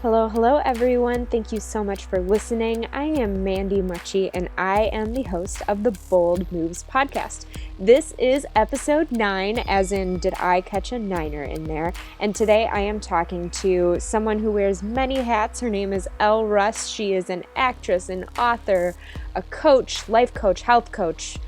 Hello, hello everyone. Thank you so much for listening. I am Mandy Mucci and I am the host of the Bold Moves podcast. This is episode 9, as in did I catch a niner in there? And today I am talking to someone who wears many hats. Her name is Elle Russ. She is an actress, an author, a coach, life coach, health coach,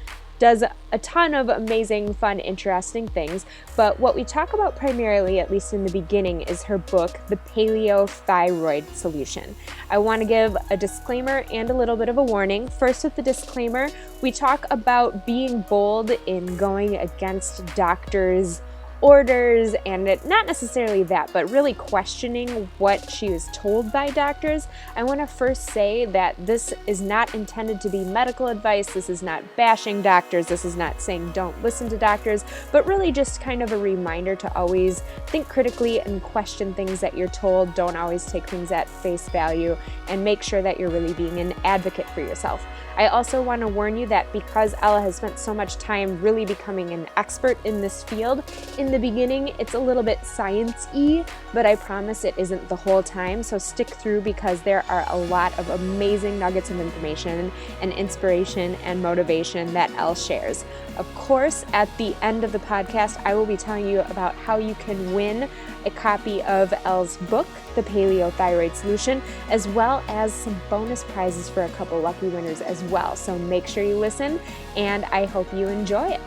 does a ton of amazing, fun, interesting things. But what we talk about primarily, at least in the beginning, is her book, The Paleo Thyroid Solution. I want to give a disclaimer and a little bit of a warning. First, with the disclaimer, we talk about being bold in going against doctors' orders, and not necessarily that, but really questioning what she was told by doctors. I want to first say that this is not intended to be medical advice. This is not bashing doctors. This is not saying don't listen to doctors, but really just kind of a reminder to always think critically and question things that you're told. Don't always take things at face value, and make sure that you're really being an advocate for yourself. I also want to warn you that because Ella has spent so much time really becoming an expert in this field, in the beginning it's a little bit science-y, but I promise it isn't the whole time, so stick through because there are a lot of amazing nuggets of information and inspiration and motivation that Elle shares. Of course, at the end of the podcast, I will be telling you about how you can win a copy of Elle's book, The Paleo Thyroid Solution, as well as some bonus prizes for a couple lucky winners as well. So make sure you listen, and I hope you enjoy it.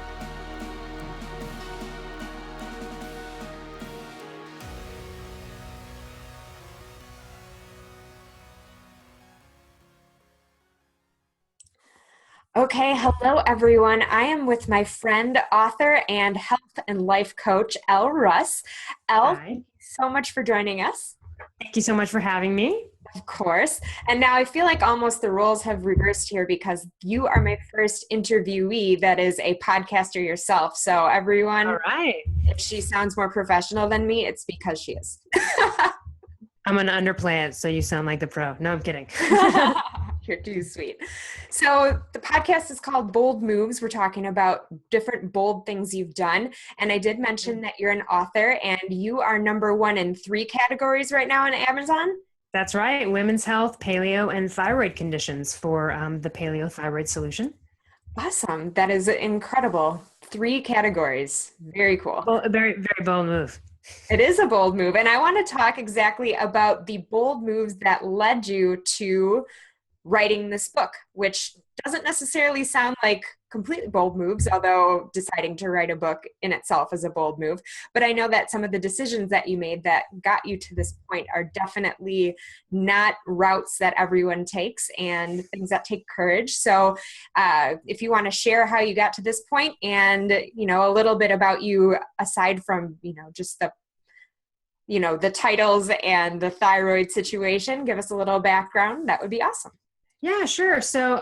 Okay, hello everyone. I am with my friend, author, and health and life coach, Elle Russ. Elle, Hi. thank you so much for joining us. Thank you so much for having me. Of course. And now I feel like almost the roles have reversed here because you are my first interviewee that is a podcaster yourself. So everyone, All right. if she sounds more professional than me, it's because she is. I'm going to underplay it so you sound like the pro. No, I'm kidding. You're too sweet. So the podcast is called Bold Moves. We're talking about different bold things you've done. And I did mention that you're an author and you are number 1 in 3 categories right now on Amazon. That's right. Women's health, paleo, and thyroid conditions for the Paleo Thyroid Solution. Awesome. That is incredible. 3 categories. Very cool. Well, a very, very bold move. It is a bold move. And I want to talk exactly about the bold moves that led you to writing this book, which doesn't necessarily sound like completely bold moves, although deciding to write a book in itself is a bold move. But I know that some of the decisions that you made that got you to this point are definitely not routes that everyone takes and things that take courage. So if you want to share how you got to this point and, a little bit about you aside from, just the titles and the thyroid situation, give us a little background, that would be awesome. Yeah, sure. So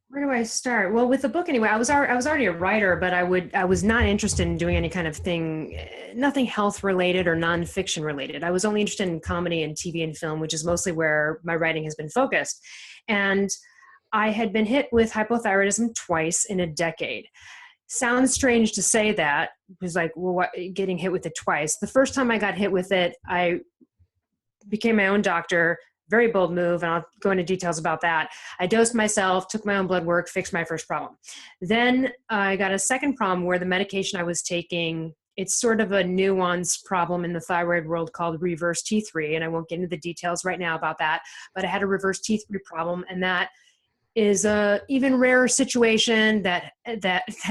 where do I start? Well, with the book anyway, I was already a writer, but I was not interested in doing any kind of thing, nothing health related or nonfiction related. I was only interested in comedy and TV and film, which is mostly where my writing has been focused. And I had been hit with hypothyroidism twice in a decade. Sounds strange to say that. It was like, well, what, getting hit with it twice. The first time I got hit with it, I became my own doctor. Very bold move, and I'll go into details about that. I dosed myself, took my own blood work, fixed my first problem. Then I got a second problem where the medication I was taking, it's sort of a nuanced problem in the thyroid world called reverse T3, and I won't get into the details right now about that, but I had a reverse T3 problem, and that is a even rarer situation that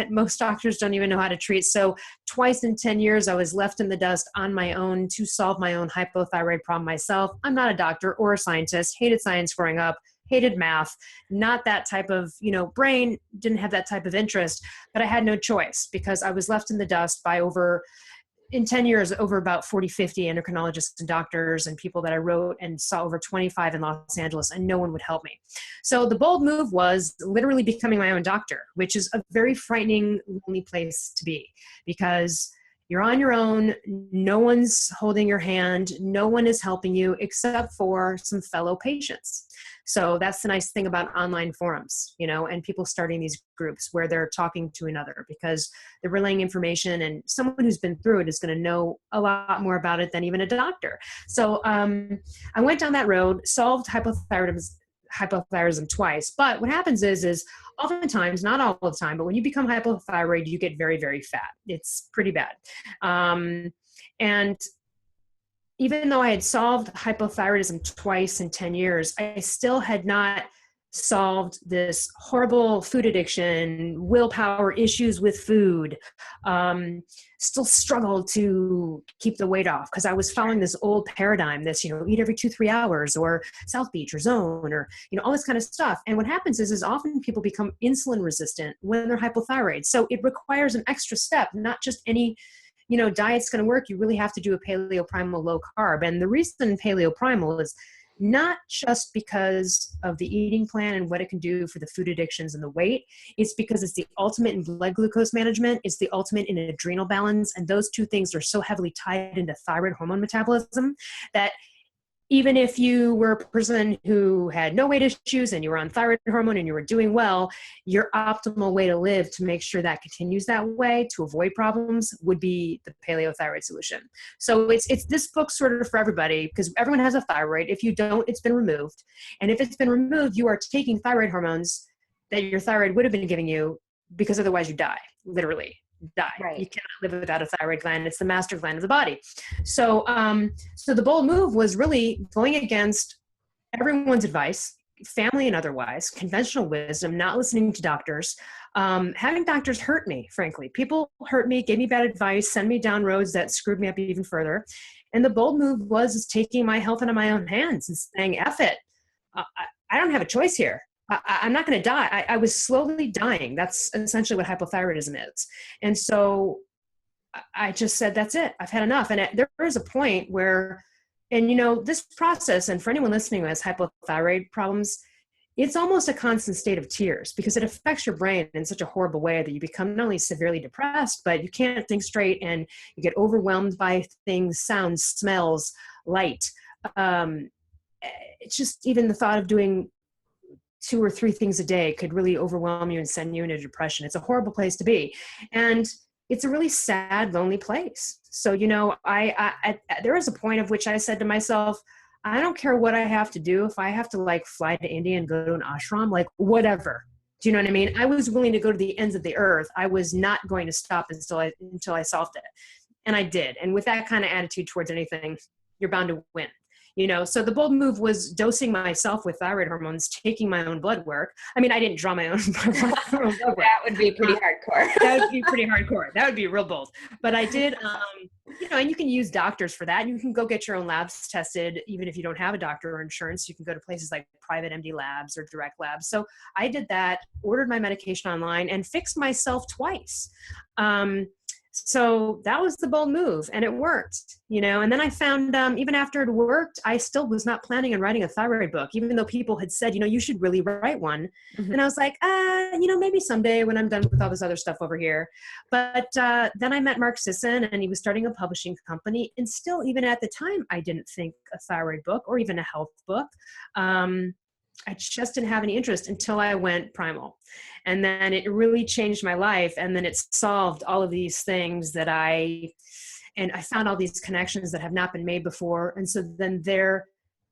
most doctors don't even know how to treat. So twice in 10 years, I was left in the dust on my own to solve my own hypothyroid problem myself. I'm not a doctor or a scientist, hated science growing up, hated math, not that type of, brain, didn't have that type of interest, but I had no choice because I was left in the dust by in 10 years, over about 40, 50 endocrinologists and doctors and people that I wrote and saw over 25 in Los Angeles, and no one would help me. So the bold move was literally becoming my own doctor, which is a very frightening, lonely place to be because, You're on your own. No one's holding your hand. No one is helping you except for some fellow patients. So that's the nice thing about online forums, and people starting these groups where they're talking to another because they're relaying information, and someone who's been through it is going to know a lot more about it than even a doctor. So I went down that road, solved hypothyroidism twice. But what happens is oftentimes, not all the time, but when you become hypothyroid, you get very, very fat. It's pretty bad. And even though I had solved hypothyroidism twice in 10 years, I still had not solved this horrible food addiction, willpower issues with food, still struggled to keep the weight off because I was following this old paradigm, this, eat every 2-3 hours, or South Beach or Zone, or, all this kind of stuff. And what happens is often people become insulin resistant when they're hypothyroid. So it requires an extra step, not just any diet's going to work. You really have to do a paleo primal low carb. And the reason paleo primal is not just because of the eating plan and what it can do for the food addictions and the weight. It's because it's the ultimate in blood glucose management. It's the ultimate in adrenal balance. And those two things are so heavily tied into thyroid hormone metabolism that even if you were a person who had no weight issues and you were on thyroid hormone and you were doing well, your optimal way to live to make sure that continues that way to avoid problems would be the Paleo Thyroid Solution. So it's this book sort of for everybody because everyone has a thyroid. If you don't, it's been removed. And if it's been removed, you are taking thyroid hormones that your thyroid would have been giving you because otherwise you die, literally. Die. Right. You cannot live without a thyroid gland. It's the master gland of the body. So, so the bold move was really going against everyone's advice, family and otherwise, conventional wisdom, not listening to doctors, having doctors hurt me, frankly. People hurt me, gave me bad advice, sent me down roads that screwed me up even further. And the bold move was taking my health into my own hands and saying, F it. I don't have a choice here. I'm not going to die. I was slowly dying. That's essentially what hypothyroidism is. And so I just said, that's it. I've had enough. And there is a point where, and this process, and for anyone listening who has hypothyroid problems, it's almost a constant state of tears because it affects your brain in such a horrible way that you become not only severely depressed, but you can't think straight and you get overwhelmed by things, sounds, smells, light. It's just even the thought of doing 2 or 3 things a day could really overwhelm you and send you into depression. It's a horrible place to be. And it's a really sad, lonely place. So, there was a point of which I said to myself, I don't care what I have to do. If I have to fly to India and go to an ashram, whatever. Do you know what I mean? I was willing to go to the ends of the earth. I was not going to stop until I solved it. And I did. And with that kind of attitude towards anything, you're bound to win. So the bold move was dosing myself with thyroid hormones, taking my own blood work. I mean, I didn't draw my own blood work. That would be pretty hardcore. That would be pretty hardcore. That would be real bold. But I did, and you can use doctors for that. You can go get your own labs tested, even if you don't have a doctor or insurance. You can go to places like private MD labs or direct labs. So I did that, ordered my medication online, and fixed myself twice. So that was the bold move, and it worked, and then I found, even after it worked, I still was not planning on writing a thyroid book, even though people had said, you should really write one. Mm-hmm. And I was like, maybe someday when I'm done with all this other stuff over here. But then I met Mark Sisson, and he was starting a publishing company. And still, even at the time, I didn't think a thyroid book or even a health book. I just didn't have any interest until I went primal. And then it really changed my life. And then it solved all of these things that I found all these connections that have not been made before. And so then there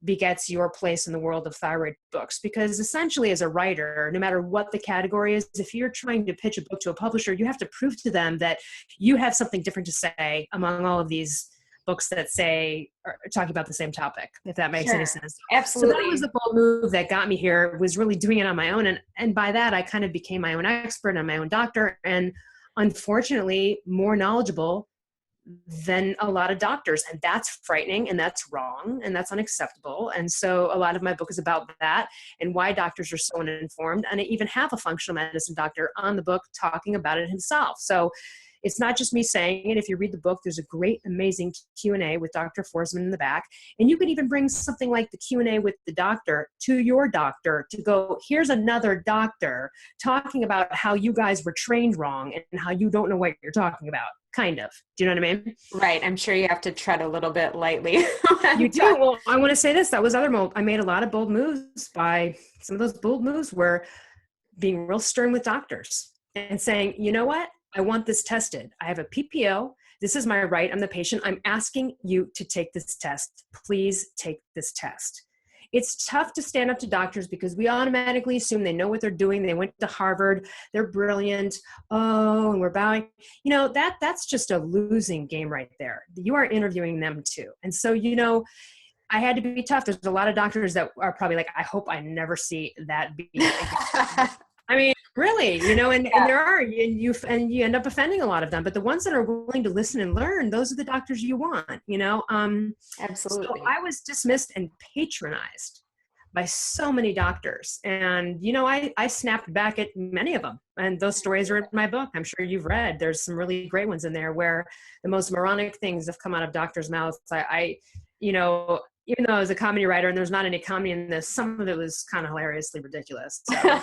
begets your place in the world of thyroid books. Because essentially as a writer, no matter what the category is, if you're trying to pitch a book to a publisher, you have to prove to them that you have something different to say among all of these books that are talking about the same topic, if that makes any sense. Absolutely. So that was the bold move that got me here, was really doing it on my own. And by that, I kind of became my own expert and my own doctor, and unfortunately more knowledgeable than a lot of doctors. And that's frightening, and that's wrong, and that's unacceptable. And so a lot of my book is about that and why doctors are so uninformed. And I even have a functional medicine doctor on the book talking about it himself. So it's not just me saying it. If you read the book, there's a great, amazing Q&A with Dr. Forsman in the back. And you can even bring something like the Q&A with the doctor to your doctor to go, here's another doctor talking about how you guys were trained wrong and how you don't know what you're talking about. kind of. Do you know what I mean? Right. I'm sure you have to tread a little bit lightly. You do. Well, I want to say this. That was I made a lot of bold moves. By some of those bold moves were being real stern with doctors and saying, you know what? I want this tested. I have a PPO. This is my right. I'm the patient. I'm asking you to take this test. Please take this test. It's tough to stand up to doctors because we automatically assume they know what they're doing. They went to Harvard. They're brilliant. Oh, and we're bowing. You know, that's just a losing game right there. You are interviewing them too. And so, you know, I had to be tough. There's a lot of doctors that are probably like, I hope I never see that be. I mean, really, you know, and there are, and you end up offending a lot of them, but the ones that are willing to listen and learn, those are the doctors you want, you know? Absolutely. So I was dismissed and patronized by so many doctors. And, you know, I snapped back at many of them. And those stories are in my book. I'm sure you've read. There's some really great ones in there where the most moronic things have come out of doctors' mouths. You know, even though I was a comedy writer and there's not any comedy in this, some of it was kind of hilariously ridiculous. So.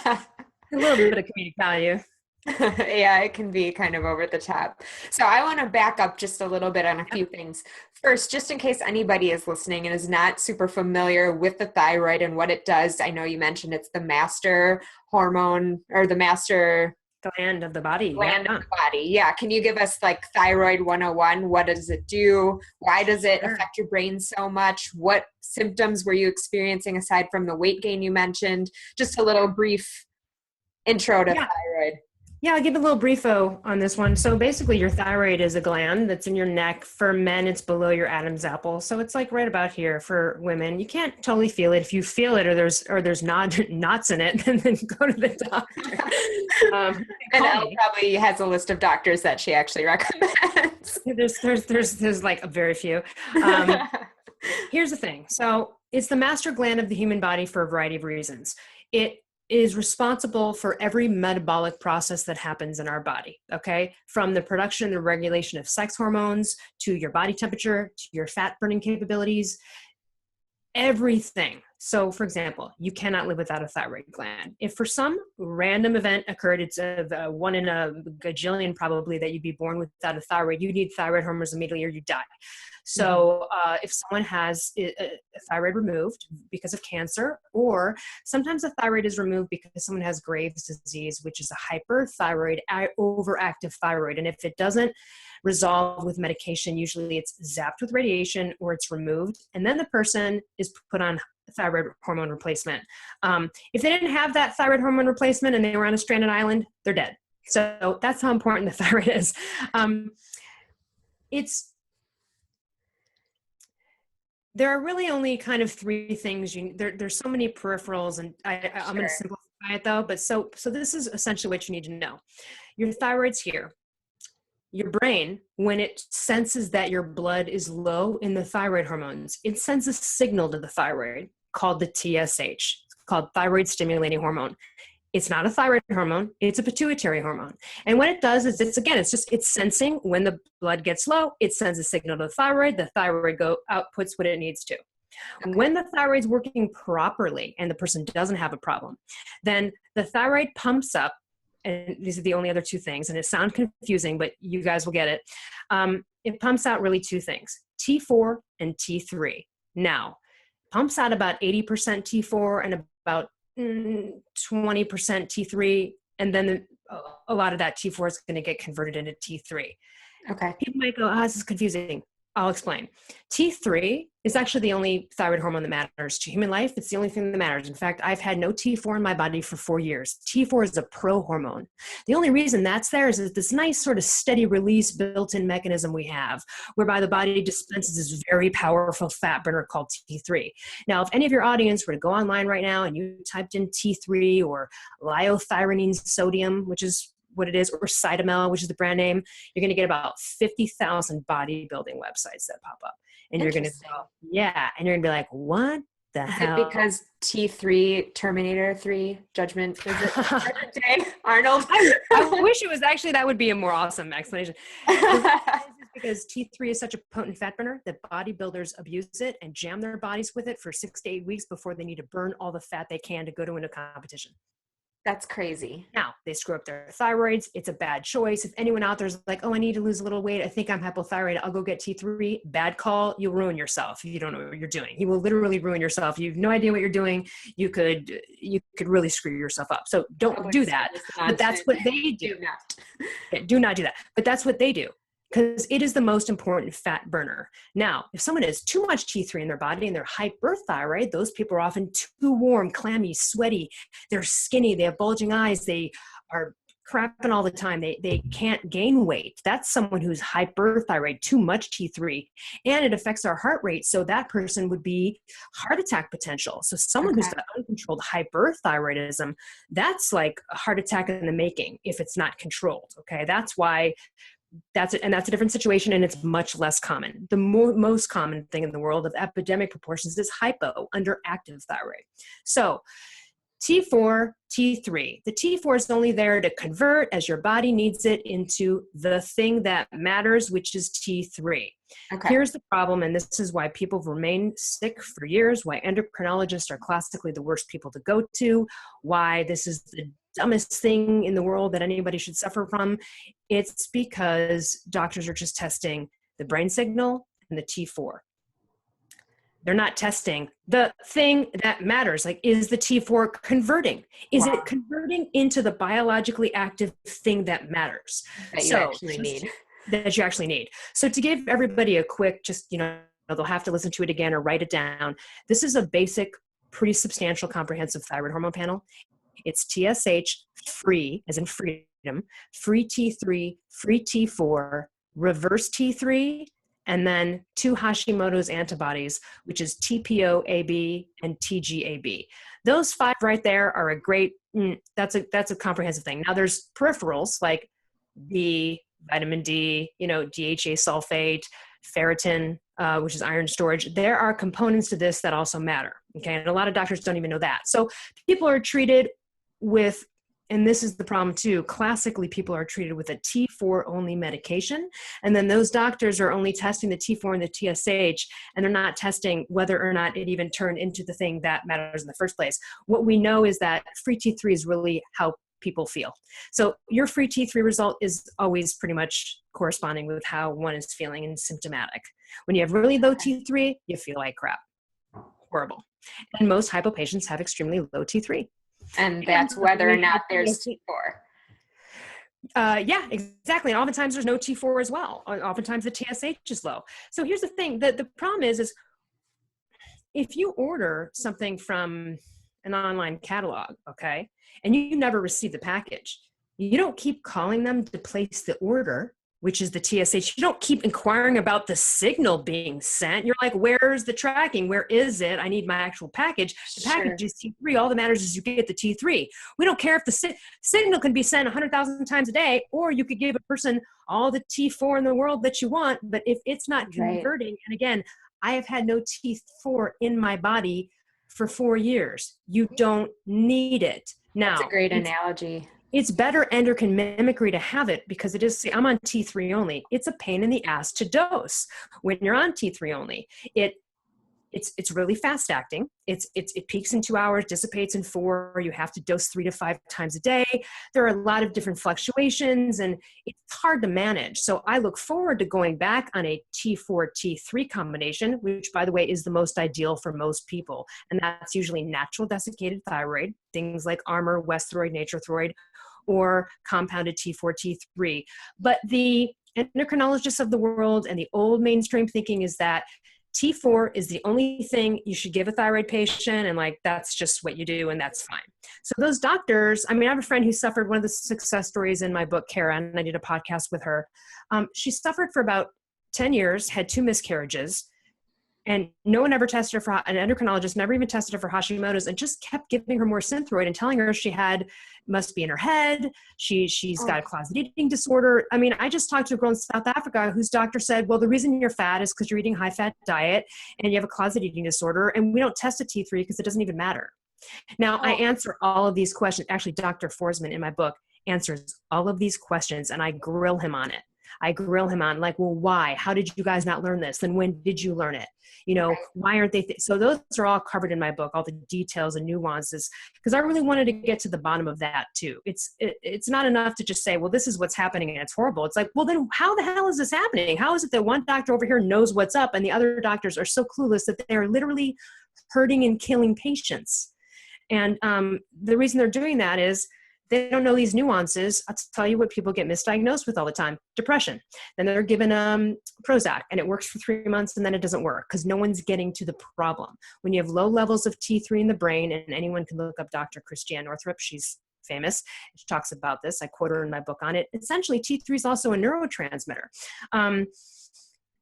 A little bit of comedic value. Yeah, it can be kind of over the top. So I want to back up just a little bit on a few things. First, just in case anybody is listening and is not super familiar with the thyroid and what it does, I know you mentioned it's the master hormone or the master gland of the body. Of the body. Yeah. Can you give us like thyroid 101? What does it do? Why does it affect your brain so much? What symptoms were you experiencing aside from the weight gain you mentioned? Just a little brief intro to thyroid. Yeah, I'll give a little briefo on this one. So basically your thyroid is a gland that's in your neck. For men, it's below your Adam's apple. So it's like right about here. For women, you can't totally feel it. If you feel it or there's knots in it, then go to the doctor. And Elle probably has a list of doctors that she actually recommends. There's like a very few. Here's the thing. So it's the master gland of the human body for a variety of reasons. It is responsible for every metabolic process that happens in our body, okay? From the production and the regulation of sex hormones to your body temperature, to your fat burning capabilities, everything. So for example, you cannot live without a thyroid gland. If for some random event occurred, it's a 1 in a gajillion probably that you'd be born without a thyroid, you need thyroid hormones immediately or you die. So if someone has a thyroid removed because of cancer, or sometimes the thyroid is removed because someone has Graves' disease, which is a hyperthyroid, overactive thyroid. And if it doesn't resolve with medication, usually it's zapped with radiation or it's removed. And then the person is put on thyroid hormone replacement. If they didn't have that thyroid hormone replacement and they were on a stranded island, they're dead. So that's how important the thyroid is. There are really only kind of 3 things. There's so many peripherals, and I'm going to simplify it though. But so this is essentially what you need to know. Your thyroid's here. Your brain, when it senses that your blood is low in the thyroid hormones, it sends a signal to the thyroid called the TSH. It's called thyroid stimulating hormone. It's not a thyroid hormone. It's a pituitary hormone. And what it does is it's sensing when the blood gets low, it sends a signal to the thyroid outputs what it needs to. Okay. When the thyroid's working properly and the person doesn't have a problem, then the thyroid pumps up, and these are the only other 2 things, and it sounds confusing, but you guys will get it. It pumps out really 2 things, T4 and T3. Now, pumps out about 80% T4 and about 20% T3, and then a lot of that T4 is going to get converted into T3. Okay. People might go, this is confusing. I'll explain. T3 is actually the only thyroid hormone that matters to human life. It's the only thing that matters. In fact, I've had no T4 in my body for 4 years. T4 is a pro-hormone. The only reason that's there is this nice sort of steady release built-in mechanism we have, whereby the body dispenses this very powerful fat burner called T3. Now, if any of your audience were to go online right now and you typed in T3 or liothyronine sodium, which is what it is, or Cytomel, which is the brand name, you're going to get about 50,000 bodybuilding websites that pop up. And you're going to go, and you're going to be like, what the hell? Is it because T3, Terminator 3, Judgment, is it Judgment Day, Arnold? I wish it was actually, that would be a more awesome explanation. Because T3 is such a potent fat burner that bodybuilders abuse it and jam their bodies with it for 6 to 8 weeks before they need to burn all the fat they can to go to a competition. That's crazy. Now, they screw up their thyroids. It's a bad choice. If anyone out there's like, oh, I need to lose a little weight, I think I'm hypothyroid, I'll go get T3. Bad call. You'll ruin yourself if you don't know what you're doing. You will literally ruin yourself. You have no idea what you're doing. You could really screw yourself up. So don't do that. But that's what they do. Do not. Yeah, do not do that. But that's what they do, because it is the most important fat burner. Now, if someone has too much T3 in their body and they're hyperthyroid, those people are often too warm, clammy, sweaty. They're skinny. They have bulging eyes. They are crapping all the time. They can't gain weight. That's someone who's hyperthyroid, too much T3. And it affects our heart rate. So that person would be heart attack potential. So someone who's got uncontrolled hyperthyroidism, that's like a heart attack in the making if it's not controlled. Okay. That's why that's it. And that's a different situation. And it's much less common. The most common thing in the world of epidemic proportions is hypo, underactive thyroid. So T4, T3. The T4 is only there to convert as your body needs it into the thing that matters, which is T3. Okay. Here's the problem, and this is why people remain sick for years, why endocrinologists are classically the worst people to go to, why this is the dumbest thing in the world that anybody should suffer from. It's because doctors are just testing the brain signal and the T4. They're not testing the thing that matters. Like, is the T4 converting? Is it converting into the biologically active thing that matters? That you actually need. So to give everybody a quick, they'll have to listen to it again or write it down. This is a basic, pretty substantial comprehensive thyroid hormone panel. It's TSH free, as in freedom, free T3, free T4, reverse T3, and then 2 Hashimoto's antibodies, which is TPO-AB and TGAB. Those 5 right there are a great, that's a comprehensive thing. Now there's peripherals like B, vitamin D, DHA sulfate, ferritin, which is iron storage. There are components to this that also matter. Okay. And a lot of doctors don't even know that. So people are treated with, and this is the problem too, classically people are treated with a T4 only medication. And then those doctors are only testing the T4 and the TSH, and they're not testing whether or not it even turned into the thing that matters in the first place. What we know is that free T3 is really how people feel. So your free T3 result is always pretty much corresponding with how one is feeling and symptomatic. When you have really low T3, you feel like crap. Horrible. And most hypo patients have extremely low T3. And that's whether or not there's T4. Yeah, exactly. And oftentimes there's no T4 as well. Oftentimes the TSH is low. So here's the thing, that the problem is if you order something from an online catalog, okay, and you never receive the package, you don't keep calling them to place the order, which is the TSH. You don't keep inquiring about the signal being sent. You're like, where's the tracking? Where is it? I need my actual package. The package is T3. All that matters is you get the T3. We don't care if the signal can be sent 100,000 times a day, or you could give a person all the T4 in the world that you want. But if it's not converting, and again, I have had no T4 in my body for 4 years. You don't need it. Now, that's a great analogy. It's better endocrine mimicry to have it because it is, I'm on T3 only. It's a pain in the ass to dose when you're on T3 only. It's really fast acting. It peaks in 2 hours, dissipates in 4. You have to dose 3 to 5 times a day. There are a lot of different fluctuations and it's hard to manage. So I look forward to going back on a T4, T3 combination, which by the way is the most ideal for most people. And that's usually natural desiccated thyroid, things like Armour, Westhroid, Nature-Throid, or compounded T4, T3. But the endocrinologists of the world and the old mainstream thinking is that T4 is the only thing you should give a thyroid patient, and like that's just what you do, and that's fine. So those doctors, I have a friend who suffered, one of the success stories in my book, Kara, and I did a podcast with her. She suffered for about 10 years, had 2 miscarriages, and no one ever tested her for, an endocrinologist never even tested her for Hashimoto's, and just kept giving her more Synthroid and telling her she must be in her head. She's got a closet eating disorder. I just talked to a girl in South Africa whose doctor said, well, the reason you're fat is because you're eating a high fat diet and you have a closet eating disorder. And we don't test a T3 because it doesn't even matter. Now I answer all of these questions. Actually, Dr. Forsman in my book answers all of these questions and I grill him on it. I grill him on like, well, why? How did you guys not learn this? And when did you learn it? Why aren't they? So those are all covered in my book, all the details and nuances, because I really wanted to get to the bottom of that too. It's not enough to just say, well, this is what's happening and it's horrible. It's like, well, then how the hell is this happening? How is it that one doctor over here knows what's up and the other doctors are so clueless that they're literally hurting and killing patients? And the reason they're doing that is they don't know these nuances. I'll tell you what people get misdiagnosed with all the time: depression. Then they're given Prozac, and it works for 3 months, and then it doesn't work because no one's getting to the problem. When you have low levels of T3 in the brain, and anyone can look up Dr. Christiane Northrup, she's famous. She talks about this. I quote her in my book on it. Essentially, T3 is also a neurotransmitter.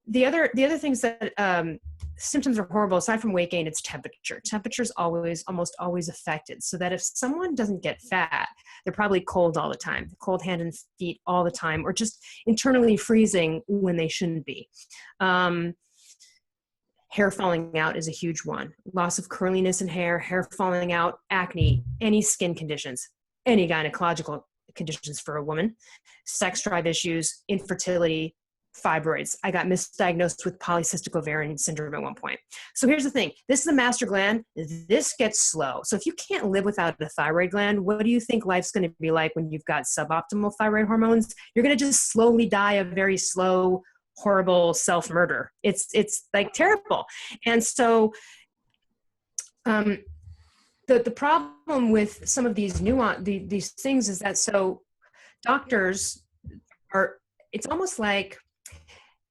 The other things that symptoms are horrible, aside from weight gain, it's temperature. Temperature is almost always affected. So that if someone doesn't get fat, they're probably cold all the time, cold hand and feet all the time, or just internally freezing when they shouldn't be. Hair falling out is a huge one. Loss of curliness in hair falling out, acne, any skin conditions, any gynecological conditions for a woman, sex drive issues, infertility, fibroids. I got misdiagnosed with polycystic ovarian syndrome at one point. So here's the thing. This is a master gland. This gets slow. So if you can't live without a thyroid gland, what do you think life's going to be like when you've got suboptimal thyroid hormones? You're going to just slowly die a very slow, horrible self-murder. It's like terrible. And so the problem with some of these these things is that, so doctors it's almost like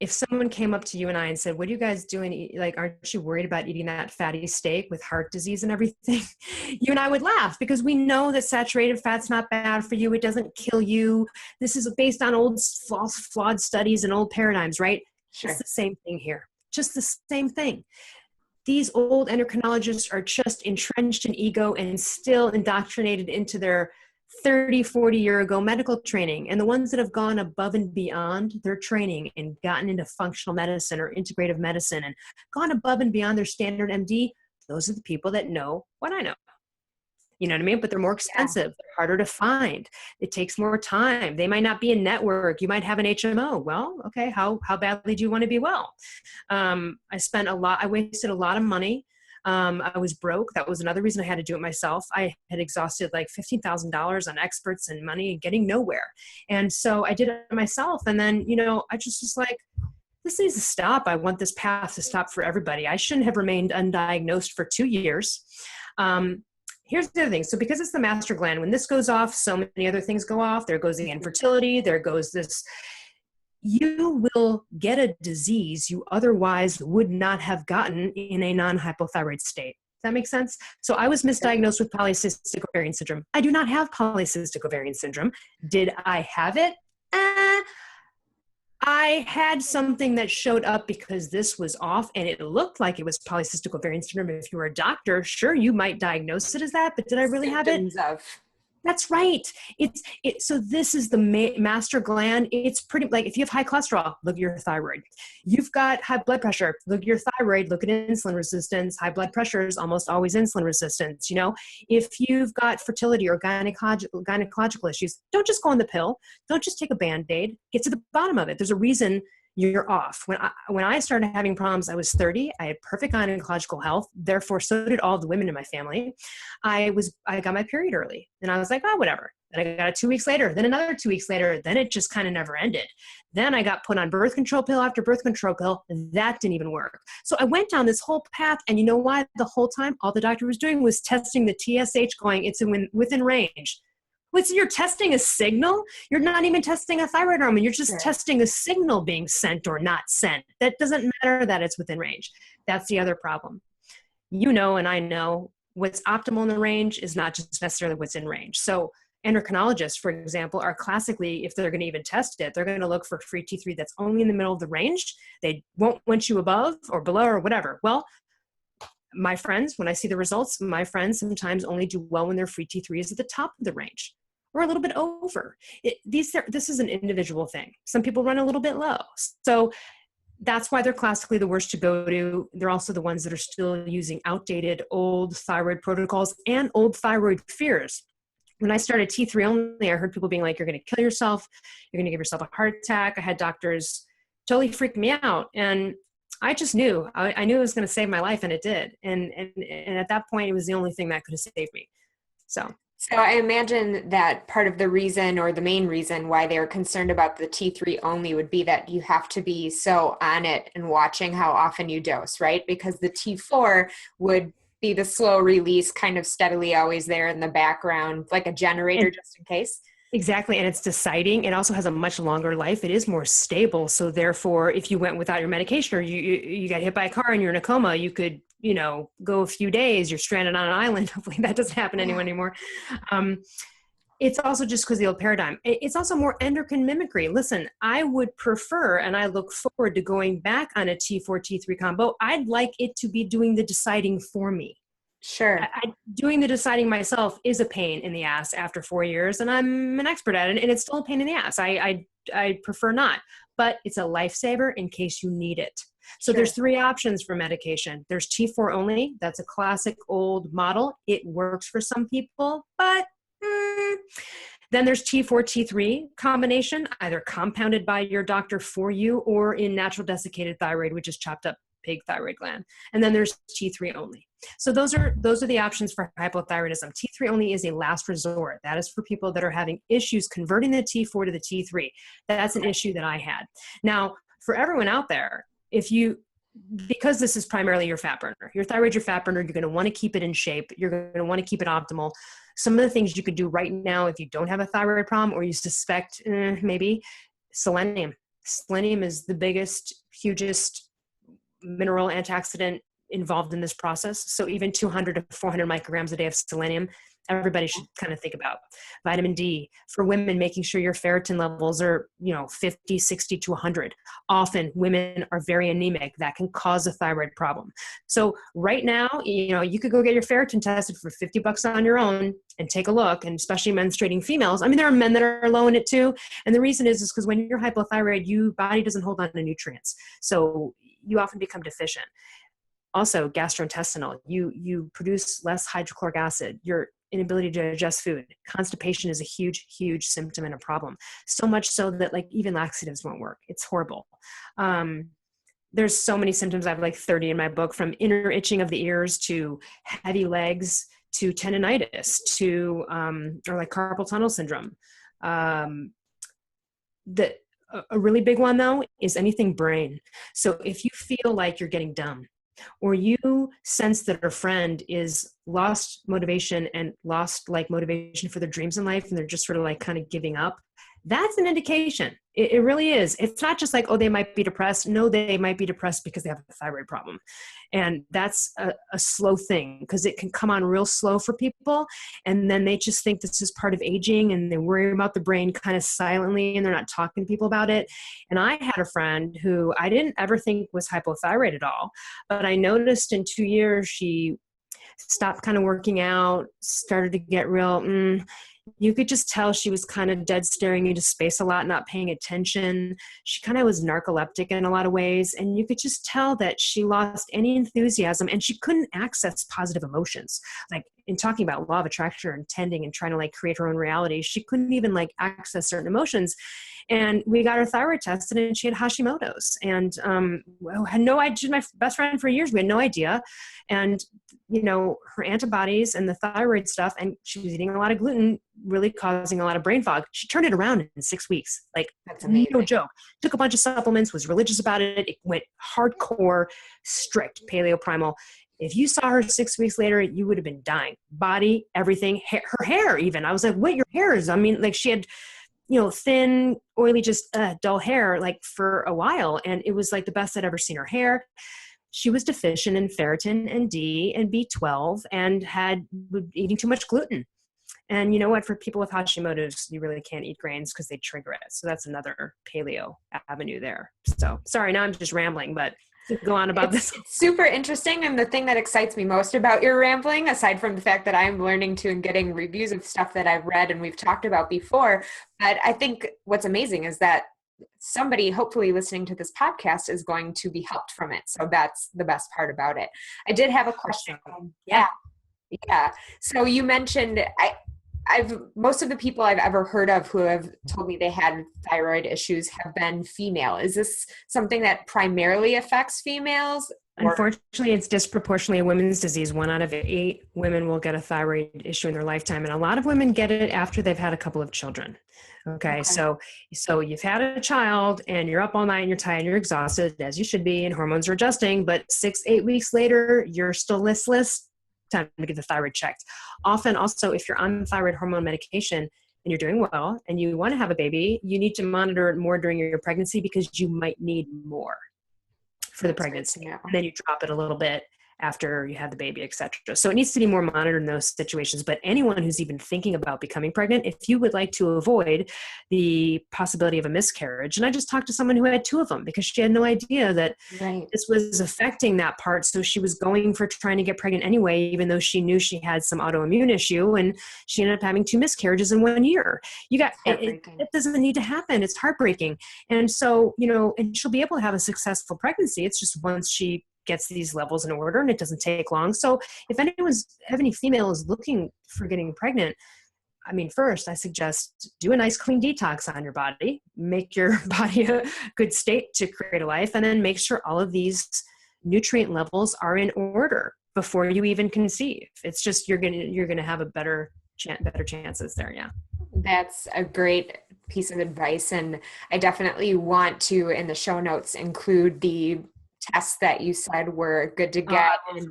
if someone came up to you and I and said, what are you guys doing? Like, aren't you worried about eating that fatty steak with heart disease and everything? You and I would laugh because we know that saturated fat's not bad for you. It doesn't kill you. This is based on old flawed studies and old paradigms, right? Sure. It's the same thing here. Just the same thing. These old endocrinologists are just entrenched in ego and still indoctrinated into their 30, 40 year ago medical training. And the ones that have gone above and beyond their training and gotten into functional medicine or integrative medicine and gone above and beyond their standard MD, those are the people that know what I know. You know what I mean? But they're more expensive, they're harder to find. It takes more time. They might not be a network. You might have an HMO. Well, okay, how badly do you want to be well? I wasted a lot of money. I was broke. That was another reason I had to do it myself. I had exhausted like $15,000 on experts and money and getting nowhere. And so I did it myself. And then, I just was like, this needs to stop. I want this path to stop for everybody. I shouldn't have remained undiagnosed for 2 years. Here's the other thing. So because it's the master gland, when this goes off, so many other things go off. There goes the infertility. There goes this. You will get a disease you otherwise would not have gotten in a non-hypothyroid state. Does that make sense? So I was misdiagnosed with polycystic ovarian syndrome. I do not have polycystic ovarian syndrome. Did I have it? I had something that showed up because this was off and it looked like it was polycystic ovarian syndrome. If you were a doctor, sure, you might diagnose it as that, but did I really have it? That's right. So this is the master gland. It's pretty like if you have high cholesterol, look at your thyroid. You've got high blood pressure, look at your thyroid, look at insulin resistance. High blood pressure is almost always insulin resistance. If you've got fertility or gynecological issues, don't just go on the pill. Don't just take a Band-Aid. Get to the bottom of it. There's a reason you're off. When I started having problems, I was 30. I had perfect gynecological health. Therefore, so did all the women in my family. I got my period early and I was like, oh, whatever. Then I got it 2 weeks later, then another 2 weeks later. Then it just kind of never ended. Then I got put on birth control pill after birth control pill. And that didn't even work. So I went down this whole path. And you know why? The whole time, all the doctor was doing was testing the TSH going, it's within range. You're testing a signal. You're not even testing a thyroid hormone. You're just testing a signal being sent or not sent. That doesn't matter that it's within range. That's the other problem. And I know what's optimal in the range is not just necessarily what's in range. So endocrinologists, for example, are classically, if they're going to even test it, they're going to look for free T3 that's only in the middle of the range. They won't want you above or below or whatever. Well, my friends, when I see the results, my friends sometimes only do well when their free T3 is at the top of the range. Or a little bit over. This is an individual thing. Some people run a little bit low. So that's why they're classically the worst to go to. They're also the ones that are still using outdated old thyroid protocols and old thyroid fears. when I started T3 only, I heard people being like, you're going to kill yourself. You're going to give yourself a heart attack. I had doctors totally freak me out. And I just knew, I knew it was going to save my life, and it did. And at that point, it was the only thing that could have saved me. So I imagine that part of the reason, or the main reason why they're concerned about the T3 only, would be that you have to be so on it and watching how often you dose, right? Because the T4 would be the slow release, kind of steadily always there in the background, like a generator just in case. Exactly. And it's deciding. It also has a much longer life. It is more stable. So therefore, if you went without your medication, or you got hit by a car and you're in a coma, you could, go a few days, you're stranded on an island. Hopefully that doesn't happen anymore. It's also just because the old paradigm. It's also more endocrine mimicry. Listen, I would prefer, and I look forward to going back on a T4, T3 combo. I'd like it to be doing the deciding for me. Sure. Doing the deciding myself is a pain in the ass after 4 years, and I'm an expert at it, and it's still a pain in the ass. I prefer not, but it's a lifesaver in case you need it. So Sure. There's 3 options for medication. There's T4 only. That's a classic old model. It works for some people, but then there's T4, T3 combination, either compounded by your doctor for you or in natural desiccated thyroid, which is chopped up pig thyroid gland. And then there's T3 only. So those are the options for hypothyroidism. T3 only is a last resort. That is for people that are having issues converting the T4 to the T3. That's an issue that I had. Now, for everyone out there, because this is primarily your fat burner, your thyroid's your fat burner, you're going to want to keep it in shape. You're going to want to keep it optimal. Some of the things you could do right now, if you don't have a thyroid problem or you suspect maybe selenium. Selenium is the biggest, hugest mineral antioxidant involved in this process. So even 200 to 400 micrograms a day of selenium, everybody should kind of think about. Vitamin D for women, making sure your ferritin levels are, 50, 60 to 100. Often women are very anemic. That can cause a thyroid problem. So right now, you could go get your ferritin tested for $50 on your own and take a look, and especially menstruating females. I mean, there are men that are low in it too. And the reason is because when you're hypothyroid, your body doesn't hold on to nutrients. So you often become deficient. Also, gastrointestinal, you produce less hydrochloric acid, your inability to digest food. Constipation is a huge, huge symptom and a problem. So much so that even laxatives won't work. It's horrible. There's so many symptoms. I have 30 in my book, from inner itching of the ears to heavy legs to tendinitis to or carpal tunnel syndrome. A really big one though is anything brain. So if you feel like you're getting dumb, or you sense that a friend is lost motivation and lost motivation for their dreams in life, and they're just sort of kind of giving up, that's an indication. It really is. It's not just they might be depressed. No, they might be depressed because they have a thyroid problem. And that's a slow thing, because it can come on real slow for people. And then they just think this is part of aging, and they worry about the brain kind of silently, and they're not talking to people about it. And I had a friend who I didn't ever think was hypothyroid at all, but I noticed in 2 years, she stopped kind of working out, started to get real, you could just tell she was kind of dead staring into space a lot, not paying attention. She kind of was narcoleptic in a lot of ways. And you could just tell that she lost any enthusiasm, and she couldn't access positive emotions. In talking about law of attraction and tending and trying to create her own reality, she couldn't even access certain emotions. And we got her thyroid tested, and she had Hashimoto's, and had no idea. She's my best friend for years. We had no idea. And, her antibodies and the thyroid stuff, and she was eating a lot of gluten, really causing a lot of brain fog. She turned it around in 6 weeks. That's amazing. No joke. Took a bunch of supplements, was religious about it. It went hardcore, strict paleo primal. If you saw her 6 weeks later, you would have been dying. Body, everything, her hair even. I was like, what, your hair is? I mean, she had, thin, oily, just dull hair, for a while. And it was the best I'd ever seen her hair. She was deficient in ferritin and D and B12 and had eating too much gluten. And you know what? For people with Hashimoto's, you really can't eat grains because they trigger it. So that's another paleo avenue there. So sorry, now I'm just rambling, but go on about this. It's super interesting. And the thing that excites me most about your rambling, aside from the fact that I'm learning to and getting reviews of stuff that I've read and we've talked about before, but I think what's amazing is that somebody hopefully listening to this podcast is going to be helped from it. So that's the best part about it. I did have a question. Yeah. So you mentioned, most of the people I've ever heard of who have told me they had thyroid issues have been female. Is this something that primarily affects females? Unfortunately, it's disproportionately a women's disease. 1 out of 8 women will get a thyroid issue in their lifetime. And a lot of women get it after they've had a couple of children. Okay. So you've had a child and you're up all night and you're tired and you're exhausted, as you should be, and hormones are adjusting, but 6-8 weeks later, you're still listless. Time to get the thyroid checked. Often also, if you're on thyroid hormone medication and you're doing well and you want to have a baby, you need to monitor it more during your pregnancy because you might need more for the pregnancy. And then you drop it a little bit after you have the baby, etc. So it needs to be more monitored in those situations. But anyone who's even thinking about becoming pregnant, if you would like to avoid the possibility of a miscarriage, and I just talked to someone who had 2 of them because she had no idea that this was affecting that part. So she was going for trying to get pregnant anyway, even though she knew she had some autoimmune issue, and she ended up having 2 miscarriages in 1 year. It doesn't need to happen. It's heartbreaking. And so, and she'll be able to have a successful pregnancy. It's just once she gets these levels in order, and it doesn't take long. So if any female is looking for getting pregnant, I mean, first I suggest do a nice clean detox on your body, make your body a good state to create a life, and then make sure all of these nutrient levels are in order before you even conceive. It's just, you're going to have a better chances there. Yeah. That's a great piece of advice. And I definitely want to, in the show notes, include the tests that you said were good to get, and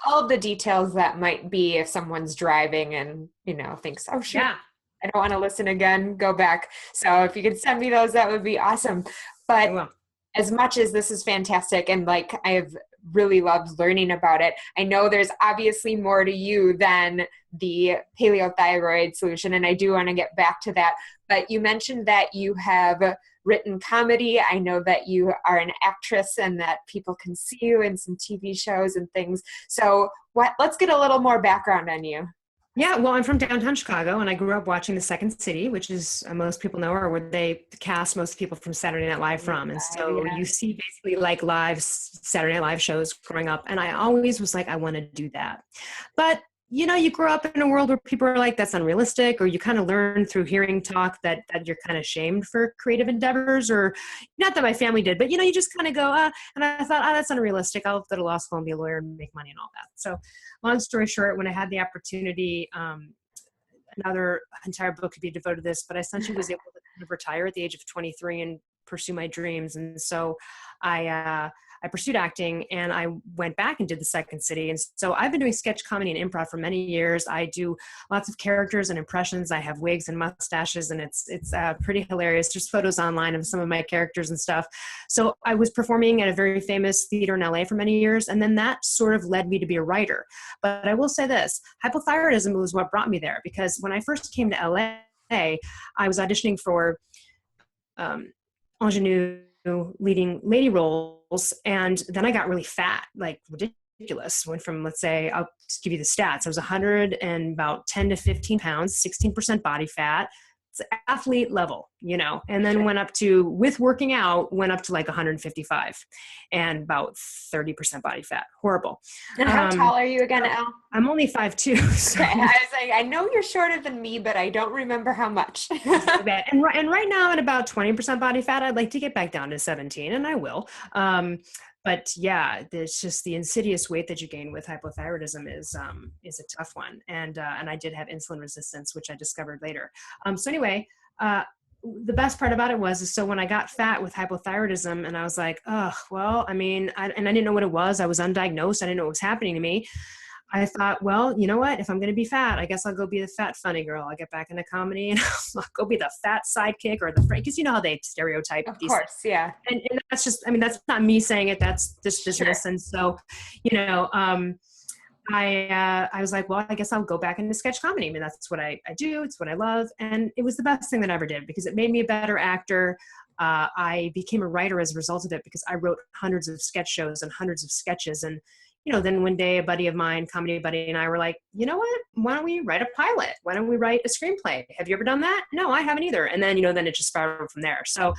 all of the details that might be if someone's driving and thinks, oh shit, I don't want to listen again, go back. So if you could send me those, that would be awesome. But as much as this is fantastic and I've really loved learning about it, I know there's obviously more to you than the Paleo Thyroid Solution, and I do want to get back to that. But you mentioned that you have written comedy. I know that you are an actress and that people can see you in some TV shows and things. So let's get a little more background on you. Yeah, well, I'm from downtown Chicago, and I grew up watching The Second City, which is, most people know, or where they cast most people from Saturday Night Live from. And so you see basically live Saturday Night Live shows growing up. And I always was like, I want to do that. But you grow up in a world where people are like, that's unrealistic, or you kind of learn through hearing talk that you're kind of shamed for creative endeavors, or not that my family did, but you just kind of go, and I thought, that's unrealistic. I'll go to law school and be a lawyer and make money and all that. So long story short, when I had the opportunity, another entire book could be devoted to this, but I essentially was able to kind of retire at the age of 23 and pursue my dreams. And so I pursued acting, and I went back and did The Second City. And so I've been doing sketch comedy and improv for many years. I do lots of characters and impressions. I have wigs and mustaches, and it's pretty hilarious. There's photos online of some of my characters and stuff. So I was performing at a very famous theater in LA for many years, and then that sort of led me to be a writer. But I will say this, hypothyroidism was what brought me there, because when I first came to LA, I was auditioning for ingenue leading lady roles, and then I got really fat, like ridiculous. Went from, let's say, I'll just give you the stats. I was 100 and about 10 to 15 pounds, 16% body fat. It's athlete level, and then went up to, with working out, went up to like 155 and about 30% body fat. Horrible. And how tall are you again, Elle? I'm only 5'2". So. Okay. I was like, I know you're shorter than me, but I don't remember how much. and right now at about 20% body fat. I'd like to get back down to 17, and I will. But yeah, there's just the insidious weight that you gain with hypothyroidism is a tough one. And I did have insulin resistance, which I discovered later. So anyway, the best part about it was, so when I got fat with hypothyroidism, and I was like, oh, well, I mean, I didn't know what it was. I was undiagnosed. I didn't know what was happening to me. I thought, well, you know what? If I'm going to be fat, I guess I'll go be the fat funny girl. I'll get back into comedy and I'll go be the fat sidekick or the friend. Because you know how they stereotype these things. Yeah. And that's just, I mean, that's not me saying it. That's just business. Sure. And so, I was like, well, I guess I'll go back into sketch comedy. I mean, that's what I do. It's what I love. And it was the best thing that I ever did because it made me a better actor. I became a writer as a result of it because I wrote hundreds of sketch shows and hundreds of sketches. And then one day a buddy of mine, comedy buddy, and I were like, you know what? Why don't we write a pilot? Why don't we write a screenplay? Have you ever done that? No, I haven't either. And then, then it just spiraled from there. So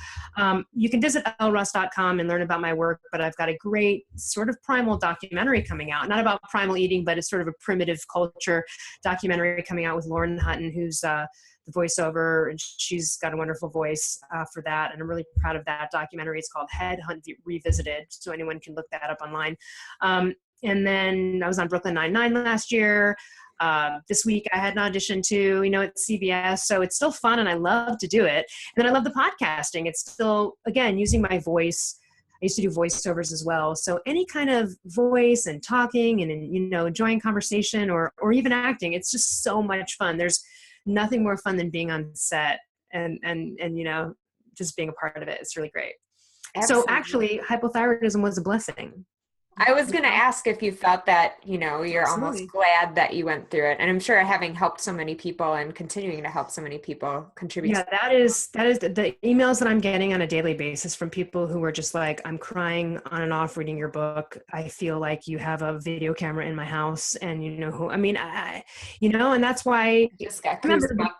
you can visit elleruss.com and learn about my work, but I've got a great sort of primal documentary coming out, not about primal eating, but it's sort of a primitive culture documentary coming out with Lauren Hutton, who's the voiceover, and she's got a wonderful voice for that. And I'm really proud of that documentary. It's called Headhunt Revisited, so anyone can look that up online. And then I was on Brooklyn Nine-Nine last year. This week I had an audition too, at CBS. So it's still fun and I love to do it. And then I love the podcasting. It's still, again, using my voice. I used to do voiceovers as well. So any kind of voice and talking and, enjoying conversation or even acting, it's just so much fun. There's nothing more fun than being on set and just being a part of it. It's really great. Absolutely. So actually hypothyroidism was a blessing. I was going to ask if you felt that, you're Absolutely. Almost glad that you went through it. And I'm sure having helped so many people and continuing to help so many people contributes. Yeah, that is the emails that I'm getting on a daily basis from people who are just like, I'm crying on and off reading your book. I feel like you have a video camera in my house and and that's why just got goosebumps.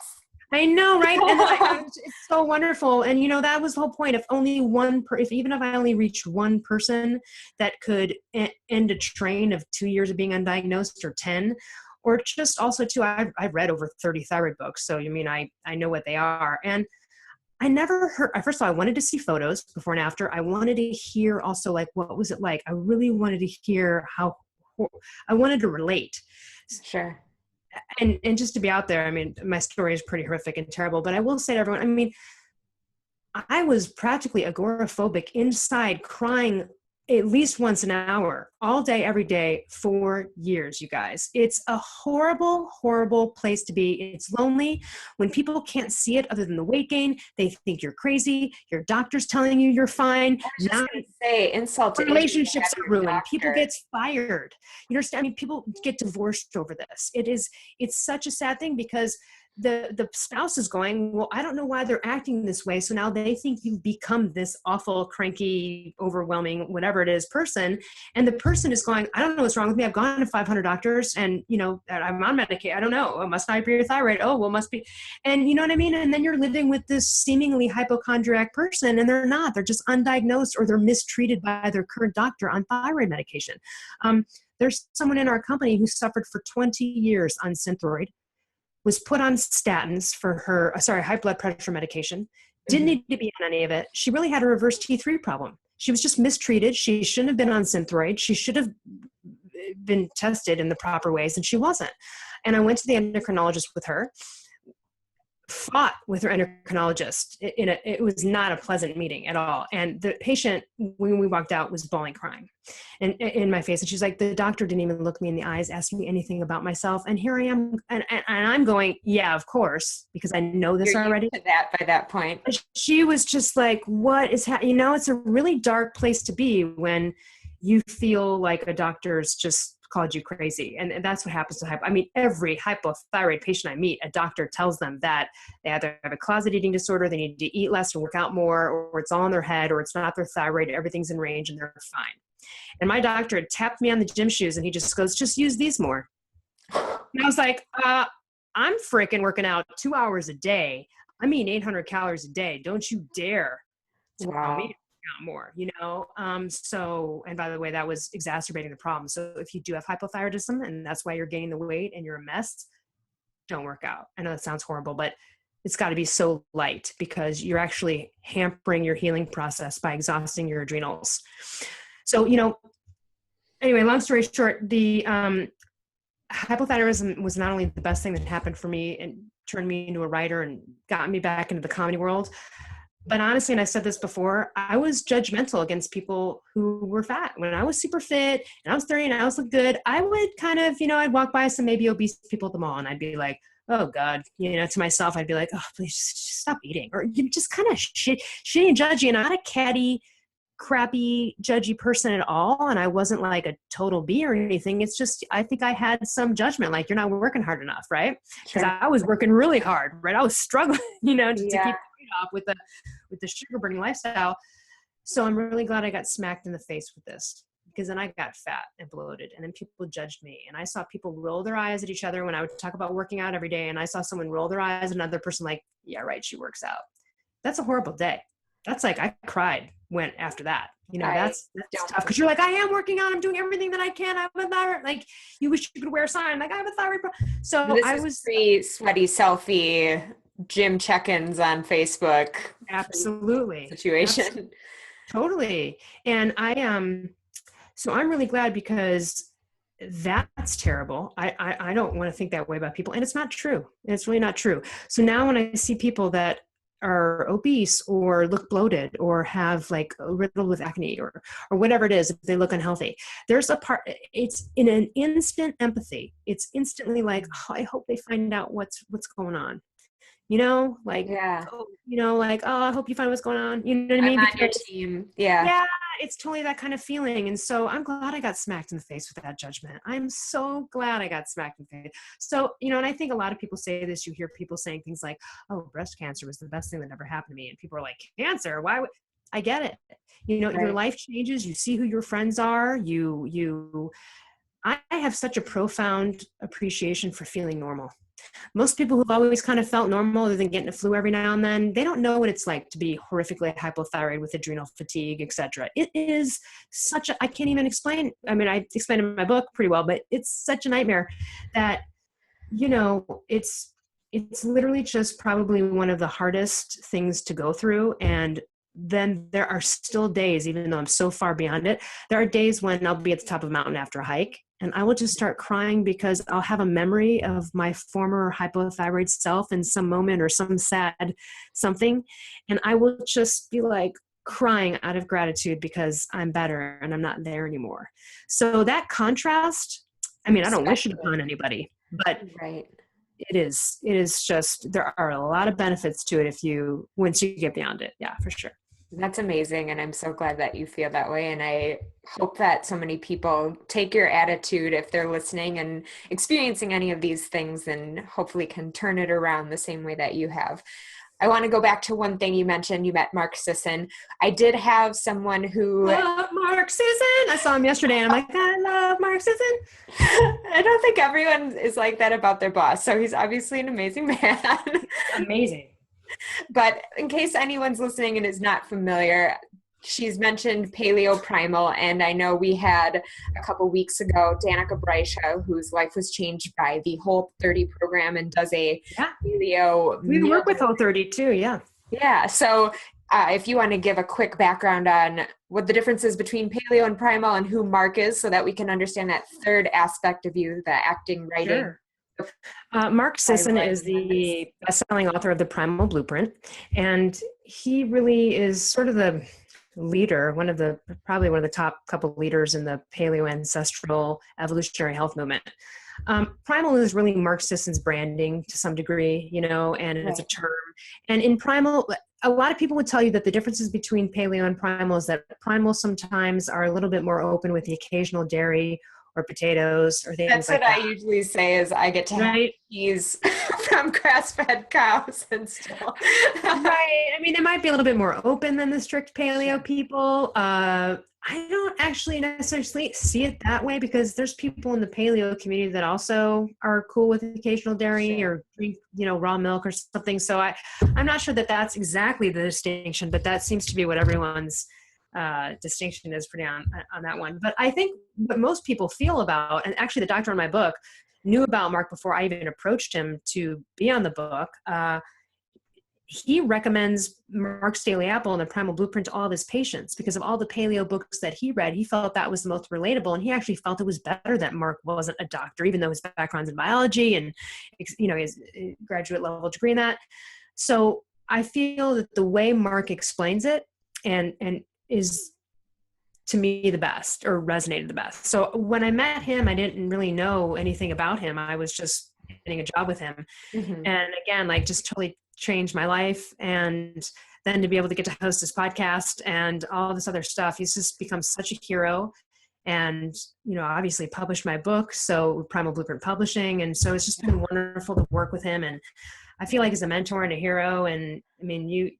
I know, right? And it's so wonderful. And, that was the whole point. If only even if I only reached one person that could end a train of 2 years of being undiagnosed or 10, or just also too, I've read over 30 thyroid books. So, I know what they are. And I never heard, first of all, I wanted to see photos before and after. I wanted to hear also like, what was it like? I really wanted to hear I wanted to relate. Sure. And just to be out there, my story is pretty horrific and terrible, but I will say to everyone, I was practically agoraphobic inside, crying at least once an hour, all day, every day, for years, you guys. It's a horrible, horrible place to be. It's lonely. When people can't see it other than the weight gain, they think you're crazy. Your doctor's telling you you're fine. I was just going to say, insult to relationships are ruined. Doctor. People get fired. You understand? People get divorced over this. It's such a sad thing because the spouse is going, well, I don't know why they're acting this way. So now they think you've become this awful, cranky, overwhelming, whatever it is person. And the person is going, I don't know what's wrong with me. I've gone to 500 doctors and, I'm on Medicaid. I don't know. Oh, must not be your thyroid. Oh, well, must be. And you know what I mean? And then you're living with this seemingly hypochondriac person and they're not. They're just undiagnosed or they're mistreated by their current doctor on thyroid medication. There's someone in our company who suffered for 20 years on Synthroid, was put on statins for her, high blood pressure medication, didn't need to be on any of it. She really had a reverse T3 problem. She was just mistreated. She shouldn't have been on Synthroid. She should have been tested in the proper ways, and she wasn't. And I went to the endocrinologist with her, fought with her endocrinologist. It was not a pleasant meeting at all. And the patient, when we walked out, was bawling, crying and in my face. And she's like, the doctor didn't even look me in the eyes, ask me anything about myself. And here I am. And I'm going, yeah, of course, because I know this already. To that by that point. She was just like, what is it's a really dark place to be when you feel like a doctor's just called you crazy. And that's what happens to every hypothyroid patient I meet, a doctor tells them that they either have a closet eating disorder, they need to eat less and work out more, or it's all in their head, or it's not their thyroid, everything's in range and they're fine. And my doctor had tapped me on the gym shoes and he just goes, just use these more. And I was like, I'm freaking working out 2 hours a day. I'm eating 800 calories a day. Don't you dare tell me more, so, and by the way, that was exacerbating the problem. So if you do have hypothyroidism and that's why you're gaining the weight and you're a mess, don't work out. I know that sounds horrible, but it's got to be so light because you're actually hampering your healing process by exhausting your adrenals. So, anyway, long story short, the hypothyroidism was not only the best thing that happened for me and turned me into a writer and got me back into the comedy world, but honestly, and I said this before, I was judgmental against people who were fat. When I was super fit and I was 30 and I was look good, I would kind of, I'd walk by some maybe obese people at the mall and I'd be like, oh God, to myself, I'd be like, oh, please just stop eating. Or just kind of shitty and judgy. And I'm not a catty, crappy, judgy person at all. And I wasn't like a total B or anything. It's just, I think I had some judgment, like you're not working hard enough, right? Because I was working really hard, right? I was struggling, to keep off with the sugar burning lifestyle. So I'm really glad I got smacked in the face with this because then I got fat and bloated, and then people judged me. And I saw people roll their eyes at each other when I would talk about working out every day. And I saw someone roll their eyes at another person like, yeah, right, she works out. That's a horrible day. That's like, I cried went after that. That's tough, because you're like, I am working out. I'm doing everything that I can. I have a thyroid. Like, you wish you could wear a sign. Like, I have a thyroid. So this I was pre-sweaty selfie gym check-ins on Facebook. Absolutely. Situation. Absolutely. Totally. And so I'm really glad, because that's terrible. I don't want to think that way about people, and it's not true. It's really not true. So now when I see people that are obese or look bloated or have like riddled with acne or whatever it is, if they look unhealthy, there's a part, it's in an instant empathy. It's instantly like, oh, I hope they find out what's going on. Like, yeah. oh, like, oh, I hope you find what's going on. You know what I mean? I'm on your team. Yeah. Yeah. It's totally that kind of feeling. And so I'm glad I got smacked in the face with that judgment. I'm so glad I got smacked in the face. So, and I think a lot of people say this, you hear people saying things like, oh, breast cancer was the best thing that ever happened to me. And people are like, cancer? Why would I get it? Right. Your life changes. You see who your friends are. I have such a profound appreciation for feeling normal. Most people who've always kind of felt normal, other than getting a flu every now and then, they don't know what it's like to be horrifically hypothyroid with adrenal fatigue, etc. It is I can't even explain. I mean, I explained in my book pretty well, but it's such a nightmare that, it's literally just probably one of the hardest things to go through. And then there are still days, even though I'm so far beyond it, there are days when I'll be at the top of a mountain after a hike, and I will just start crying because I'll have a memory of my former hypothyroid self in some moment or some sad something. And I will just be like crying out of gratitude because I'm better and I'm not there anymore. So that contrast, I mean, I don't wish it upon anybody, but right. It is just, there are a lot of benefits to it once you get beyond it. Yeah, for sure. That's amazing. And I'm so glad that you feel that way. And I hope that so many people take your attitude if they're listening and experiencing any of these things, and hopefully can turn it around the same way that you have. I want to go back to one thing you mentioned. You met Mark Sisson. I did have someone who... Love Mark Sisson. I saw him yesterday and I'm like, I love Mark Sisson. I don't think everyone is like that about their boss. So he's obviously an amazing man. Amazing. But in case anyone's listening and is not familiar, she's mentioned Paleo Primal, and I know we had a couple weeks ago Danica Breisha, whose life was changed by the Whole 30 program and does a paleo. We work with Whole 30 too, yeah. Yeah, so if you want to give a quick background on what the difference is between Paleo and Primal and who Mark is, so that we can understand that third aspect of you, the acting, writing. Sure. Mark Sisson is the best-selling author of The Primal Blueprint, and he really is sort of the leader, probably one of the top couple leaders in the paleo ancestral evolutionary health movement. Primal is really Mark Sisson's branding to some degree, and it's a term. And in Primal, a lot of people would tell you that the differences between paleo and primal is that primal sometimes are a little bit more open with the occasional dairy or potatoes or things like that. That's what I usually say is I get to have cheese from grass-fed cows and stuff. Right. I mean, they might be a little bit more open than the strict paleo people. I don't actually necessarily see it that way, because there's people in the paleo community that also are cool with occasional dairy or drink, raw milk or something. So I'm not sure that that's exactly the distinction, but that seems to be what everyone's distinction is pretty on that one. But I think what most people feel about, and actually the doctor in my book knew about Mark before I even approached him to be on the book. He recommends Mark's Daily Apple and the Primal Blueprint to all of his patients because of all the paleo books that he read. He felt that was the most relatable, and he actually felt it was better that Mark wasn't a doctor, even though his background's in biology and his graduate level degree in that. So I feel that the way Mark explains it and is to me the best, or resonated the best. So when I met him, I didn't really know anything about him. I was just getting a job with him. Mm-hmm. And again, just totally changed my life. And then to be able to get to host his podcast and all this other stuff, he's just become such a hero. And, obviously published my book, so Primal Blueprint Publishing. And so it's just been wonderful to work with him. And I feel like he's a mentor and a hero. And I mean,